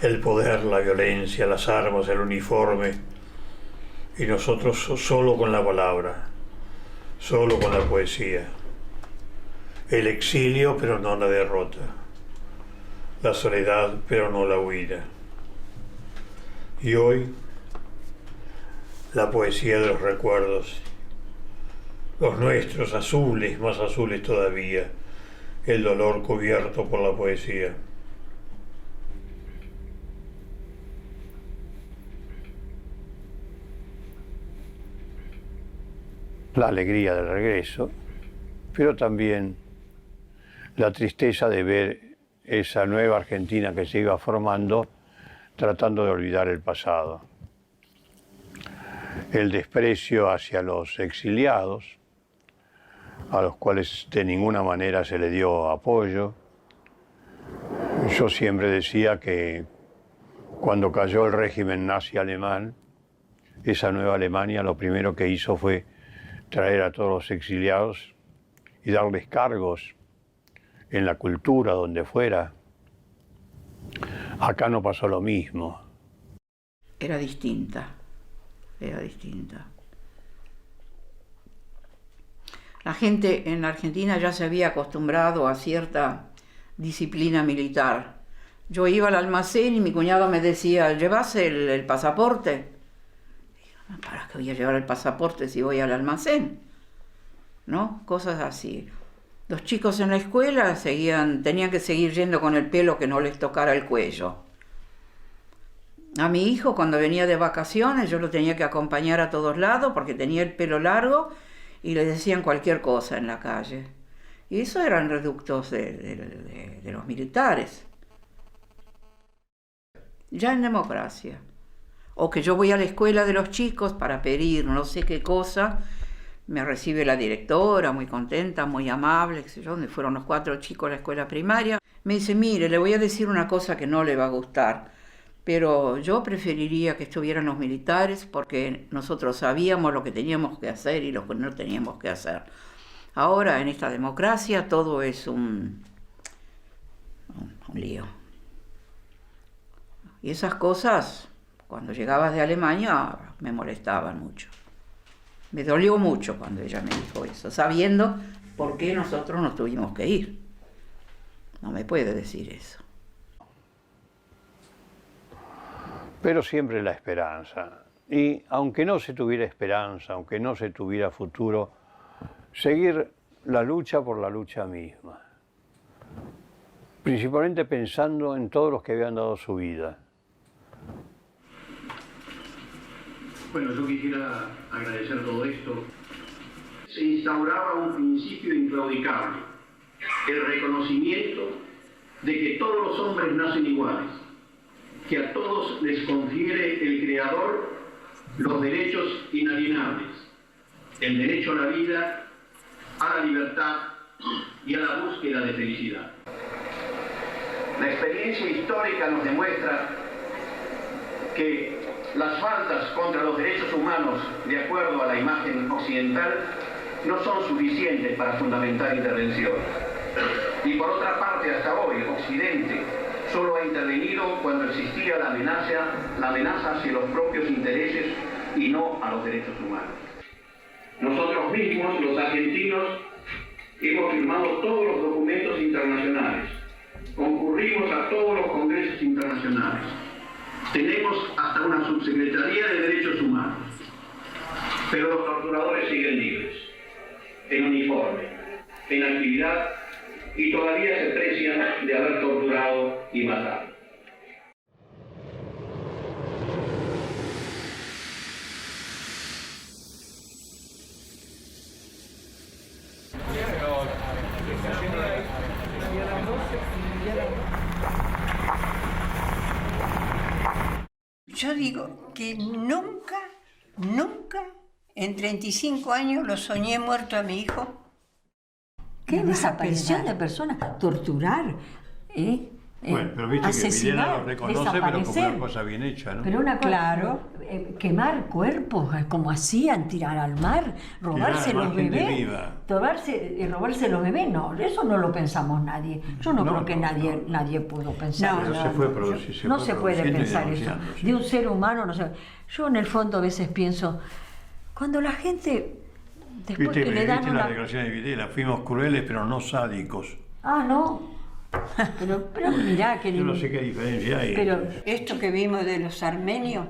El poder, la violencia, las armas, el uniforme. Y nosotros solo con la palabra, solo con la poesía. El exilio, pero no la derrota. La soledad, pero no la huida. Y hoy, la poesía de los recuerdos, los nuestros azules, más azules todavía, el dolor cubierto por la poesía. La alegría del regreso, pero también la tristeza de ver esa nueva Argentina que se iba formando, tratando de olvidar el pasado. El desprecio hacia los exiliados, a los cuales de ninguna manera se le dio apoyo. Yo siempre decía que cuando cayó el régimen nazi alemán, esa nueva Alemania lo primero que hizo fue traer a todos los exiliados y darles cargos en la cultura, donde fuera. Acá no pasó lo mismo. Era distinta. La gente en Argentina ya se había acostumbrado a cierta disciplina militar. Yo iba al almacén y mi cuñado me decía, ¿llevas el pasaporte? Y yo, ¿para qué voy a llevar el pasaporte si voy al almacén? ¿No? Cosas así. Los chicos en la escuela tenían que seguir yendo con el pelo que no les tocara el cuello. A mi hijo, cuando venía de vacaciones, yo lo tenía que acompañar a todos lados porque tenía el pelo largo y le decían cualquier cosa en la calle. Y eso eran reductos de los militares. Ya en democracia. O que yo voy a la escuela de los chicos para pedir no sé qué cosa, me recibe la directora, muy contenta, muy amable, qué sé yo, donde fueron los 4 chicos a la escuela primaria. Me dice, mire, le voy a decir una cosa que no le va a gustar. Pero yo preferiría que estuvieran los militares porque nosotros sabíamos lo que teníamos que hacer y lo que no teníamos que hacer. Ahora, en esta democracia, todo es un lío. Y esas cosas, cuando llegabas de Alemania, me molestaban mucho. Me dolió mucho cuando ella me dijo eso, sabiendo por qué nosotros nos tuvimos que ir. No me puede decir eso. Pero siempre la esperanza. Y aunque no se tuviera esperanza, aunque no se tuviera futuro, seguir la lucha por la lucha misma. Principalmente pensando en todos los que habían dado su vida. Bueno, yo quisiera agradecer todo esto. Se instauraba un principio inclaudicable, el reconocimiento de que todos los hombres nacen iguales, que a todos les confiere el Creador los derechos inalienables, el derecho a la vida, a la libertad y a la búsqueda de felicidad. La experiencia histórica nos demuestra que las faltas contra los derechos humanos, de acuerdo a la imagen occidental, no son suficientes para fundamentar intervención. Y por otra parte, hasta hoy, Occidente solo ha intervenido cuando existía la amenaza hacia los propios intereses y no a los derechos humanos. Nosotros mismos, los argentinos, hemos firmado todos los documentos internacionales, concurrimos a todos los congresos internacionales, Tenemos hasta una subsecretaría de Derechos Humanos. Pero los torturadores siguen libres, en uniforme, en actividad, y todavía se precian de haber torturado y matado. Yo digo que nunca en 35 años lo soñé muerto a mi hijo. ¿Qué desaparición de personas? Torturar, Bueno, pero viste que Videla lo reconoce, pero como una cosa bien hecha, ¿no? Pero una cosa, claro, quemar cuerpos, como hacían, tirar al mar, robarse los bebés, robarse los bebés, no, eso no lo pensamos nadie. Yo no creo que nadie pudo pensar. No se puede pensar eso. De un ser humano, no sé. Yo en el fondo a veces pienso, cuando la gente, después que le dan la declaración de Videla, fuimos crueles pero no sádicos. Ah, no. Pero mirá que... Yo no sé qué diferencia hay. Pero esto que vimos de los armenios,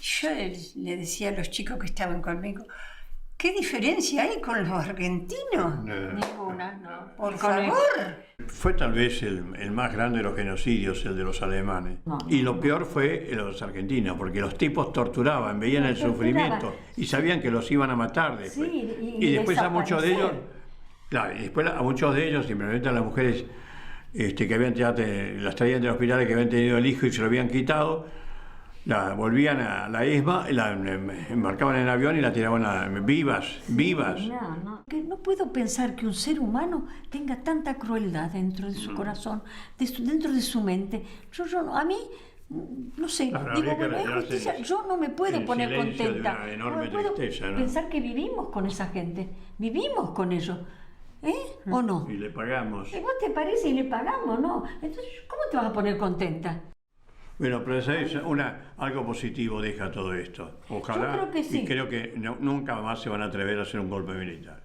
yo le decía a los chicos que estaban conmigo, ¿qué diferencia hay con los argentinos? Ninguna, no. Por favor. Fue tal vez el más grande de los genocidios, el de los alemanes. No. Y lo peor fue los argentinos, porque los tipos torturaban, veían el sufrimiento y sabían que los iban a matar después. Sí, y después a muchos de ellos... Claro, y después a muchos de ellos, simplemente a las mujeres que habían las traían de los hospitales, que habían tenido el hijo y se lo habían quitado, la volvían a la ESMA, la embarcaban en el avión y la tiraban vivas. No puedo pensar que un ser humano tenga tanta crueldad dentro de su corazón, dentro de su mente. A mí... No sé, digo, bueno, es justicia, yo no me puedo poner contenta. No me puedo pensar que vivimos con esa gente, vivimos con ellos. ¿O no? Y le pagamos. ¿Vos te parece? Y le pagamos, ¿no? Entonces, ¿cómo te vas a poner contenta? Bueno, pero ¿sabes? Algo positivo deja todo esto. Ojalá. Yo creo que sí. Y creo que nunca más se van a atrever a hacer un golpe militar.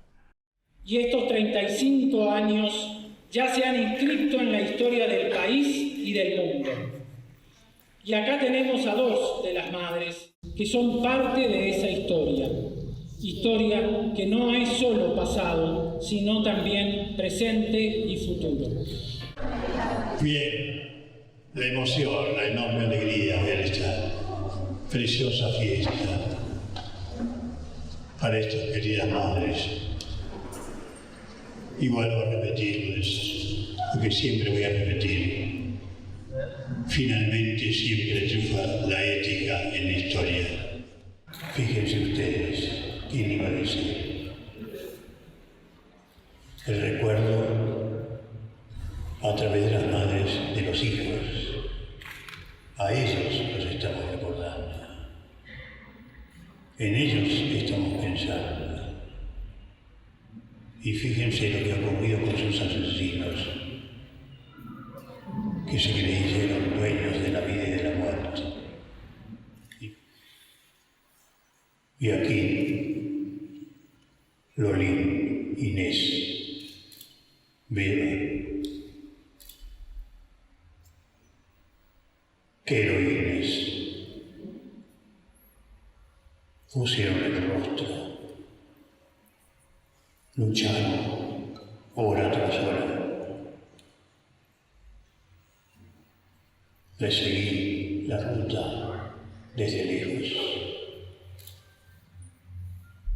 Y estos 35 años ya se han inscrito en la historia del país y del mundo. Y acá tenemos a dos de las madres que son parte de esa historia. Historia que no es solo pasado, sino también presente y futuro. Bien, la emoción, la enorme alegría de ver esta preciosa fiesta para estas queridas madres. Y vuelvo a repetirles lo que siempre voy a repetir. Finalmente siempre triunfa la ética en la historia. Fíjense ustedes, ¿quién iba a decir? El recuerdo a través de las madres de los hijos. A ellos los estamos recordando. En ellos estamos pensando. Y fíjense lo que ha ocurrido con sus asesinos, que se creyeron dueños de la vida y de la muerte. Y aquí, Lolín, Inés, Beba, qué heroínas, pusieron el rostro, lucharon hora tras hora. Le seguí la ruta desde lejos.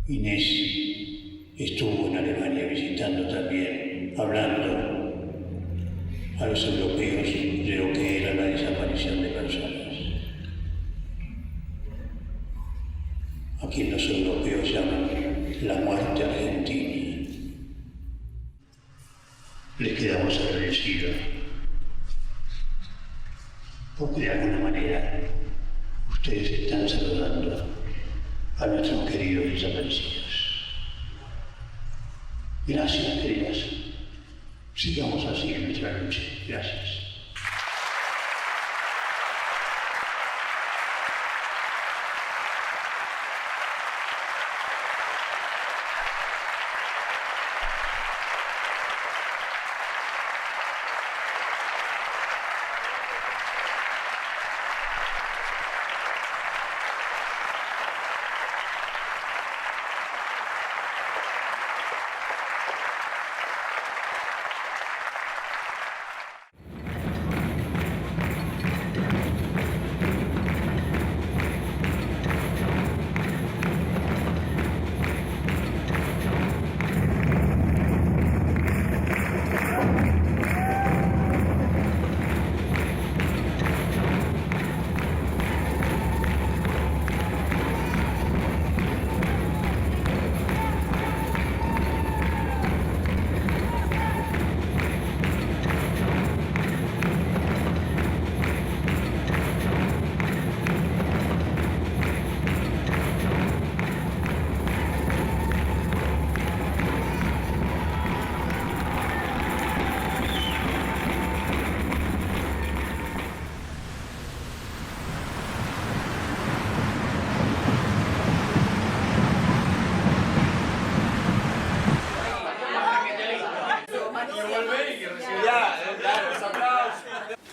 Inés estuvo en Alemania visitando también, hablando a los europeos de lo que era la desaparición de personas. A quien los europeos llaman la muerte argentina. Les quedamos agradecidos, porque de alguna manera ustedes están saludando a nuestros queridos desaparecidos. Gracias, queridas. Sigamos así en nuestra lucha. Gracias.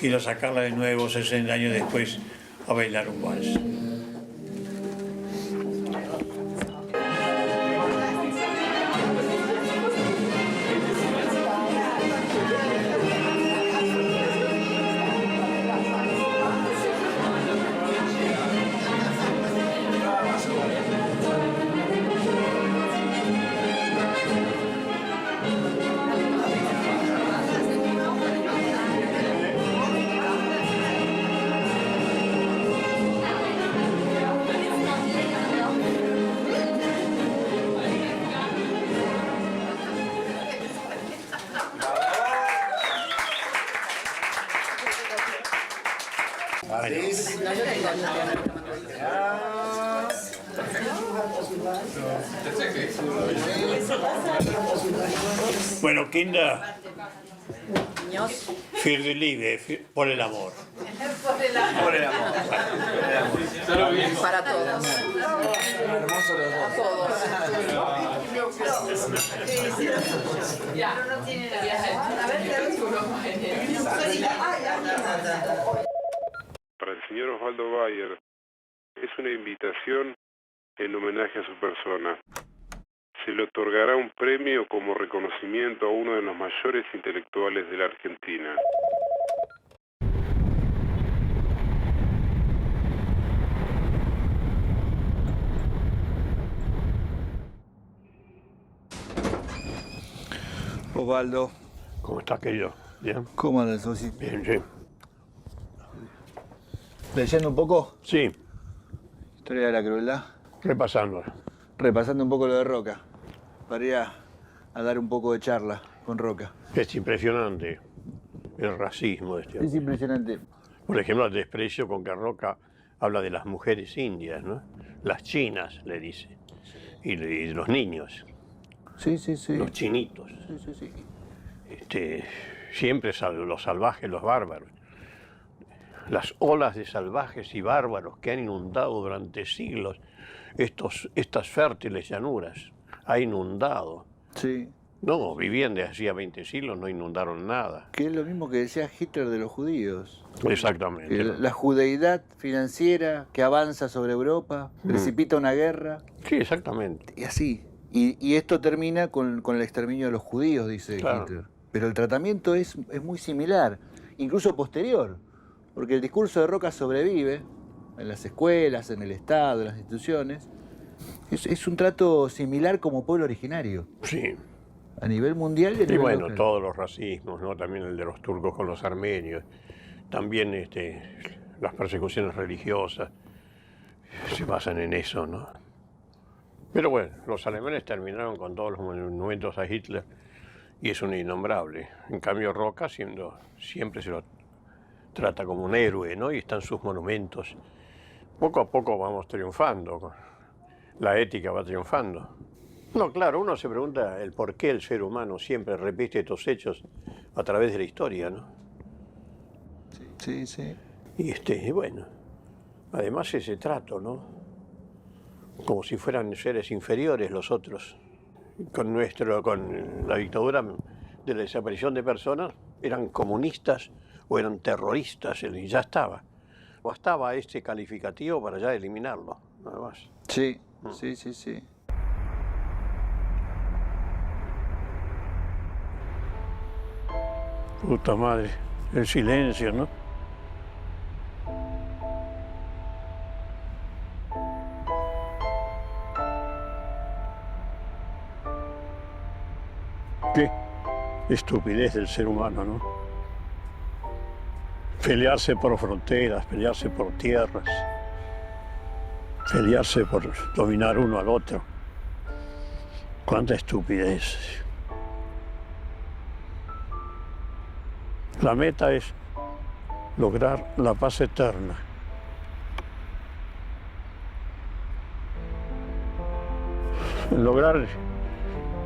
quiero sacarla de nuevo 60 años después a bailar un vals. Bueno, Kinder, für die Liebe, por el amor. Por el amor. Para todos. Hermosos los dos. Para el señor Osvaldo Bayer es una invitación en homenaje a su persona. Se le otorgará un premio como reconocimiento a uno de los mayores intelectuales de la Argentina. Osvaldo. ¿Cómo estás, querido? ¿Bien? ¿Cómo andas, Sosi? Bien, sí. ¿Leyendo un poco? Sí. Historia de la crueldad. Repasando. Repasando un poco lo de Roca. Para ir a dar un poco de charla con Roca. Es impresionante el racismo de este hombre. Es impresionante. Por ejemplo, el desprecio con que Roca habla de las mujeres indias, ¿no? Las chinas, le dice. Y de los niños. Sí, sí, sí. Los chinitos. Sí, sí, sí. Siempre los salvajes, los bárbaros. Las olas de salvajes y bárbaros que han inundado durante siglos estas fértiles llanuras. Ha inundado. Sí. No, vivían de hacía 20 siglos, no inundaron nada. Que es lo mismo que decía Hitler de los judíos. Exactamente. La judeidad financiera que avanza sobre Europa, precipita una guerra. Sí, exactamente. Y así. Y esto termina con el exterminio de los judíos, dice Hitler. Pero el tratamiento es muy similar, incluso posterior. Porque el discurso de Roca sobrevive en las escuelas, en el Estado, en las instituciones. Es un trato similar como pueblo originario. Sí. A nivel mundial y bueno, local. Todos los racismos, ¿no? También el de los turcos con los armenios. También las persecuciones religiosas se basan en eso, ¿no? Pero bueno, los alemanes terminaron con todos los monumentos a Hitler y es un innombrable. En cambio, Roca siempre se lo trata como un héroe, ¿no? Y están sus monumentos. Poco a poco vamos triunfando, la ética va triunfando. No, claro, uno se pregunta el por qué el ser humano siempre repite estos hechos a través de la historia, ¿no? Sí, sí. Y bueno, además ese trato, ¿no? Como si fueran seres inferiores los otros. Con la dictadura de la desaparición de personas, eran comunistas o eran terroristas, y ya estaba. Bastaba este calificativo para ya eliminarlo, nada más. Sí, sí, sí, sí. Puta madre, el silencio, ¿no? Qué estupidez del ser humano, ¿no? Pelearse por fronteras, pelearse por tierras, pelearse por dominar uno al otro. Cuánta estupidez. La meta es lograr la paz eterna. Lograr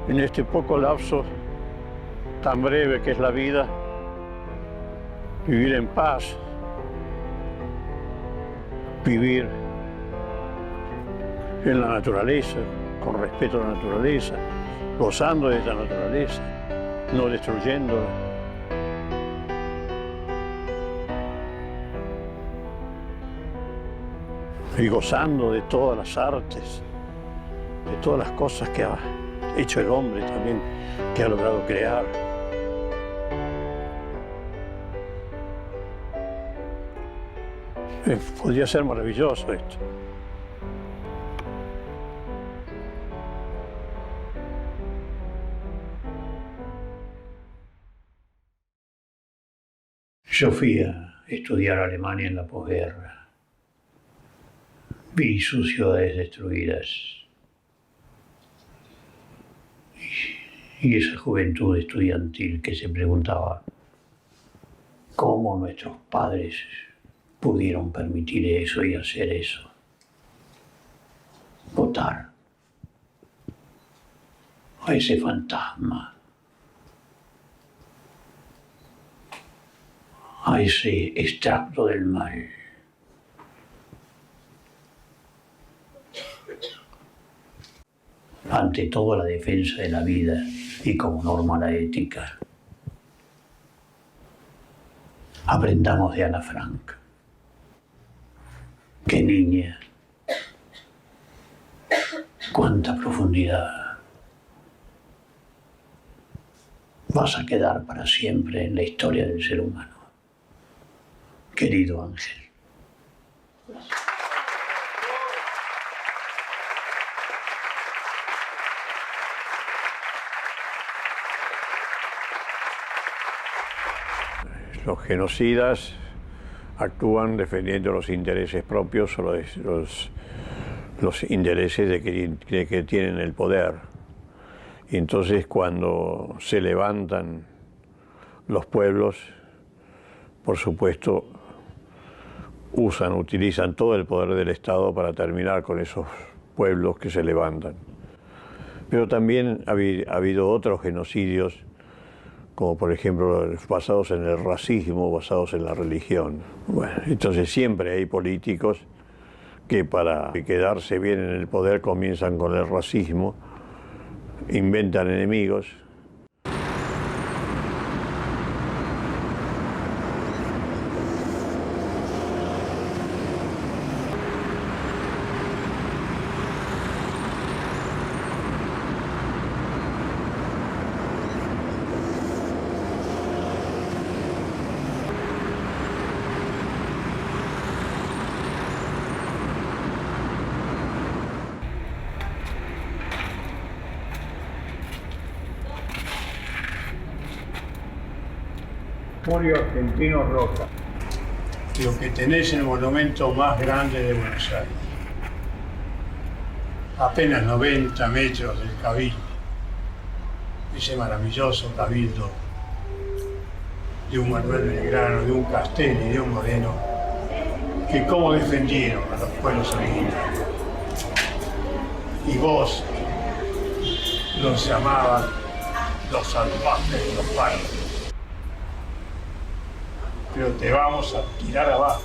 en este poco lapso tan breve que es la vida, vivir en paz, vivir en la naturaleza, con respeto a la naturaleza, gozando de la naturaleza, no destruyéndola. y gozando de todas las artes, de todas las cosas que ha hecho el hombre también, que ha logrado crear. Podría ser maravilloso esto. Yo fui a estudiar Alemania en la posguerra. Vi sus ciudades destruidas. Y esa juventud estudiantil que se preguntaba cómo nuestros padres pudieron permitir eso y hacer eso. Votar a ese fantasma, a ese extracto del mal. Ante todo, la defensa de la vida y como norma la ética. Aprendamos de Ana Frank. ¡Qué niña! ¡Cuánta profundidad! Vas a quedar para siempre en la historia del ser humano. Querido Ángel. Los genocidas actúan defendiendo los intereses propios o los intereses de que tienen el poder. Y entonces cuando se levantan los pueblos, por supuesto, utilizan todo el poder del Estado para terminar con esos pueblos que se levantan. Pero también ha habido otros genocidios, como por ejemplo basados en el racismo, basados en la religión. Bueno, entonces siempre hay políticos que para quedarse bien en el poder comienzan con el racismo, inventan enemigos. Julio Argentino Roca, lo que tenés en el monumento más grande de Buenos Aires. Apenas 90 metros del Cabildo, ese maravilloso Cabildo de un Manuel Belgrano, de un Castelli y de un Moreno, que cómo defendieron a los pueblos originarios. Y vos los llamabas los salvajes, los bárbaros. Pero te vamos a tirar abajo,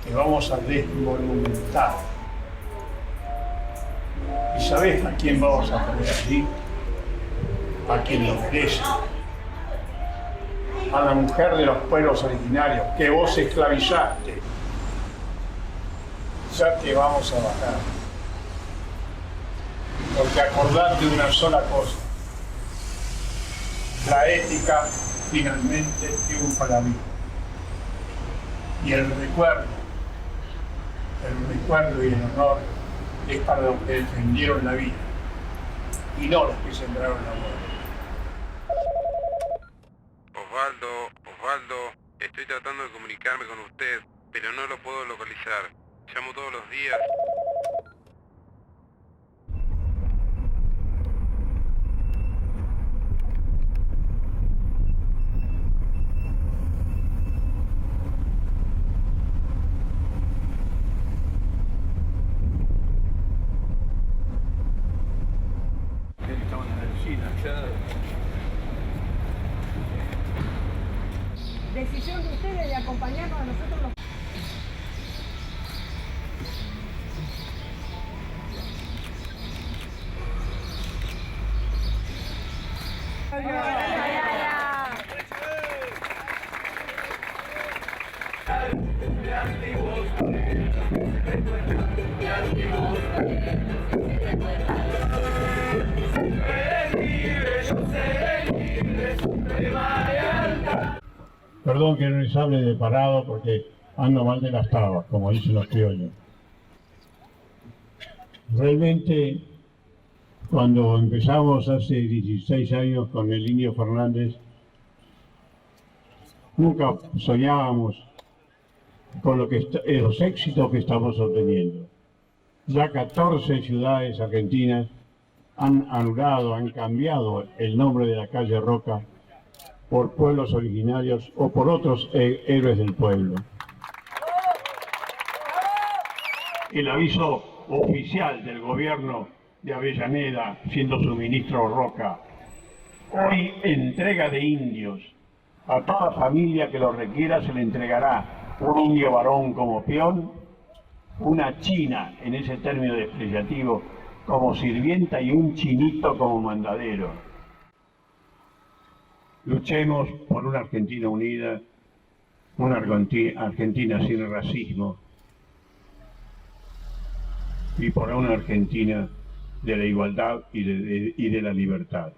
te vamos a desmonumentar. ¿Y sabés a quién vamos a poner allí? A quien lo merece. A la mujer de los pueblos originarios que vos esclavizaste. Ya te vamos a bajar. Porque acordate de una sola cosa. La ética finalmente triunfa la vida. Y el recuerdo y el honor es para los que defendieron la vida y no los que sembraron la muerte. Osvaldo, estoy tratando de comunicarme con usted, pero no lo puedo localizar. Llamo todos los días. Decisión de ustedes de acompañarnos a nosotros los... Ja, ja, ja. Perdón que no les hable de parado porque ando mal de las tabas, como dicen los criollos. Realmente, cuando empezamos hace 16 años con el Indio Fernández, nunca soñábamos con los éxitos que estamos obteniendo. Ya 14 ciudades argentinas han anulado, han cambiado el nombre de la calle Roca por pueblos originarios o por otros héroes del pueblo. El aviso oficial del gobierno de Avellaneda, siendo su ministro Roca, hoy entrega de indios. A toda familia que lo requiera se le entregará un indio varón como peón, una china, en ese término despreciativo, como sirvienta y un chinito como mandadero. Luchemos por una Argentina unida, una Argentina sin racismo y por una Argentina de la igualdad y de la libertad.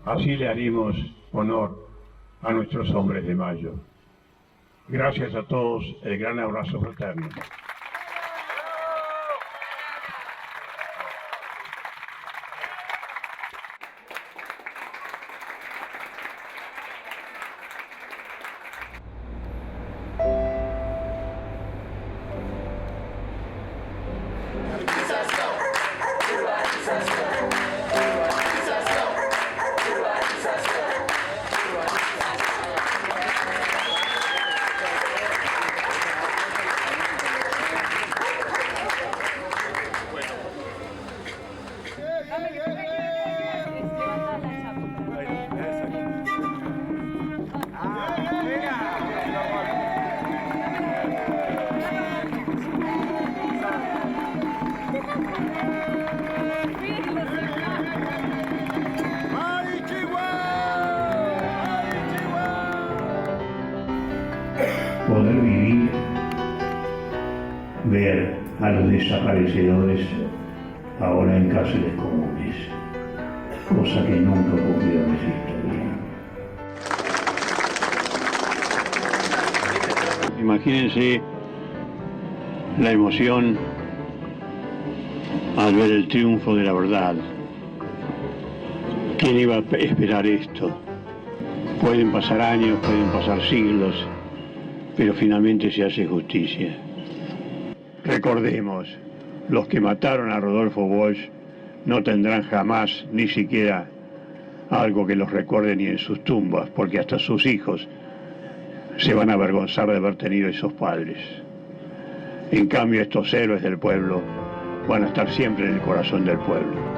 Así le haremos honor a nuestros hombres de Mayo. Gracias a todos, el gran abrazo fraterno. Poder vivir, ver a los desaparecedores ahora en cárceles comunes, cosa que nunca ocurrió en esa historia. Imagínense la emoción al ver el triunfo de la verdad. ¿Quién iba a esperar esto? Pueden pasar años, pueden pasar siglos, pero finalmente se hace justicia. Recordemos, los que mataron a Rodolfo Walsh no tendrán jamás ni siquiera algo que los recuerde ni en sus tumbas, porque hasta sus hijos se van a avergonzar de haber tenido esos padres. En cambio, estos héroes del pueblo van a estar siempre en el corazón del pueblo.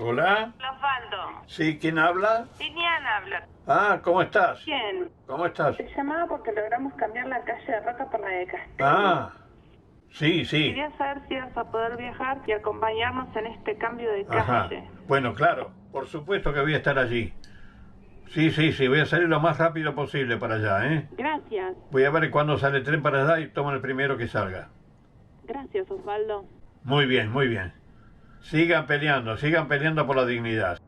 Hola. Osvaldo. Sí, ¿quién habla? Liliana habla. Ah, ¿cómo estás? Bien. ¿Cómo estás? Te llamaba porque logramos cambiar la calle de Roca por la de Castillo. Ah, sí, sí. Quería saber si vas a poder viajar y acompañarnos en este cambio de Ajá. calle. Bueno, claro, por supuesto que voy a estar allí. Sí, sí, sí, voy a salir lo más rápido posible para allá, ¿eh? Gracias. Voy a ver cuándo sale el tren para allá y tomo el primero que salga. Gracias, Osvaldo. Muy bien, muy bien. Sigan peleando por la dignidad.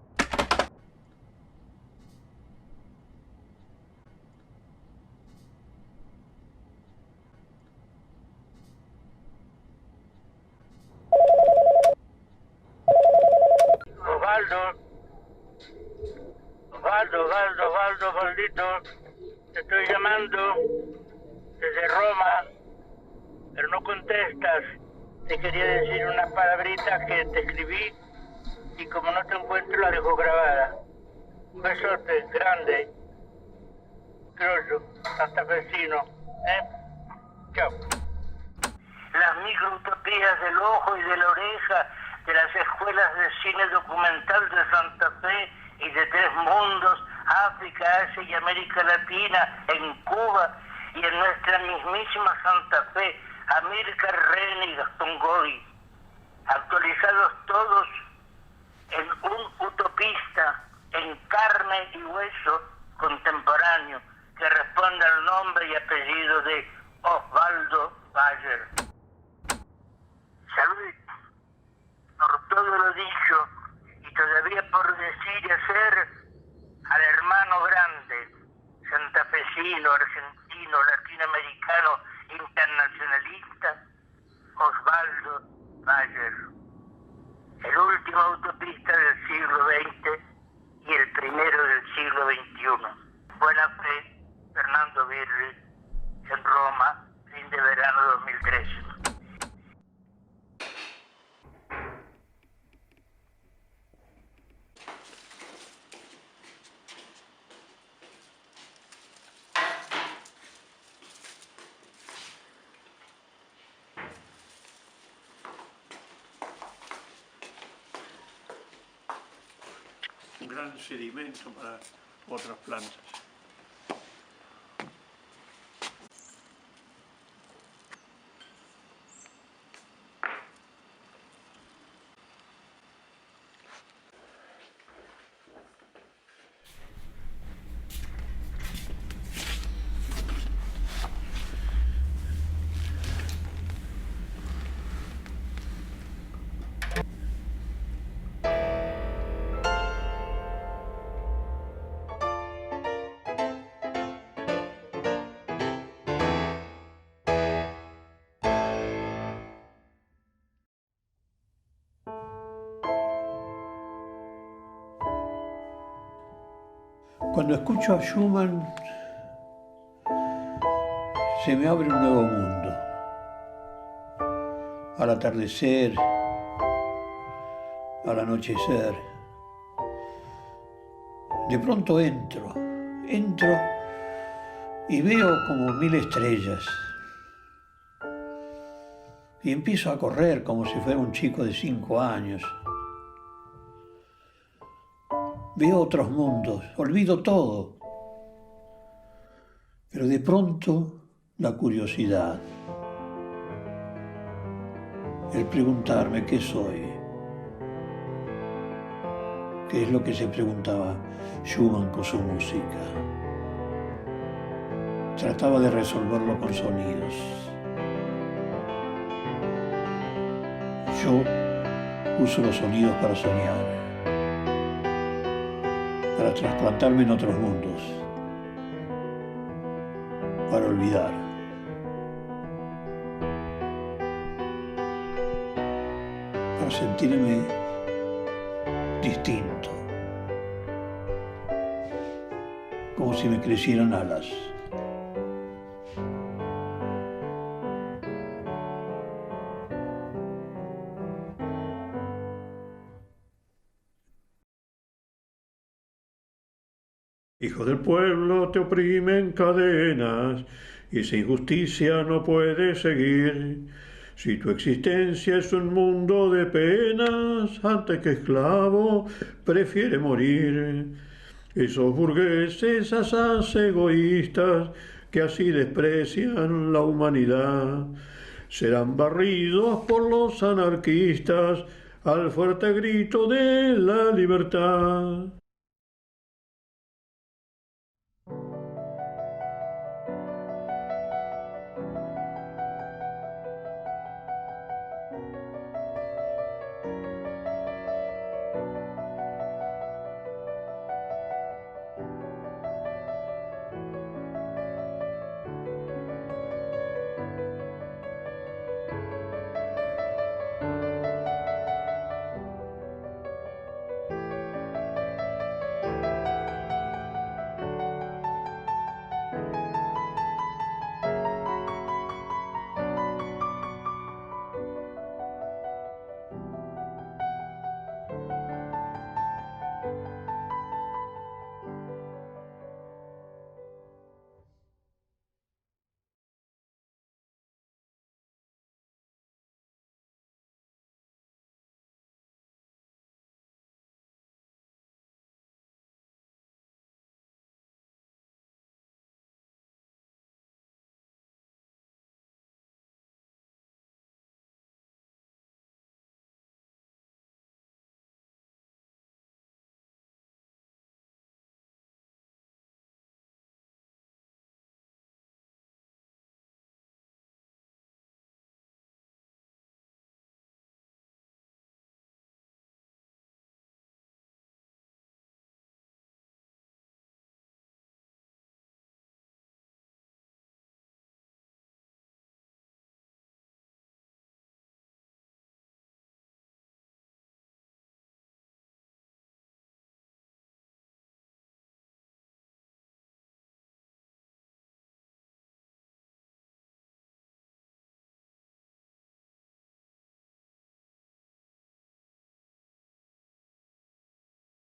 Osvaldito, te estoy llamando desde Roma, pero no contestas. Te quería decir unas palabritas que te escribí y como no te encuentro la dejo grabada. Un besote grande, crollo. santafesino. Chao. Las microutopías del ojo y de la oreja de las escuelas de cine documental de Santa Fe y de Tres Mundos, África, Asia y América Latina, en Cuba y en nuestra mismísima Santa Fe, Amílcar Reni y Gastón Goy, actualizados todos en un utopista en carne y hueso contemporáneo que responde al nombre y apellido de Osvaldo Bayer. Salud por todo lo dicho y todavía por decir y hacer al hermano grande, santafesino, argentino, latinoamericano, internacionalista, Osvaldo Bayer, el último autopista del siglo XX y el primero del siglo XXI. Buena Fe, Fernando Birri, en Roma, fin de verano 2013. Un gran sedimento para otras plantas. Cuando escucho a Schumann, se me abre un nuevo mundo. Al atardecer, al anochecer, de pronto entro y veo como 1000 estrellas. Y empiezo a correr como si fuera un chico de 5 años. Veo otros mundos, olvido todo. Pero de pronto la curiosidad, el preguntarme qué soy, qué es lo que se preguntaba Schumann con su música. Trataba de resolverlo con sonidos. Yo uso los sonidos para soñar, para trasplantarme en otros mundos, para olvidar. Para sentirme distinto, como si me crecieran alas. Hijo del pueblo, te oprimen cadenas y esa injusticia no puede seguir. Si tu existencia es un mundo de penas, antes que esclavo, prefiere morir. Esos burgueses asaz egoístas que así desprecian la humanidad, serán barridos por los anarquistas al fuerte grito de la libertad.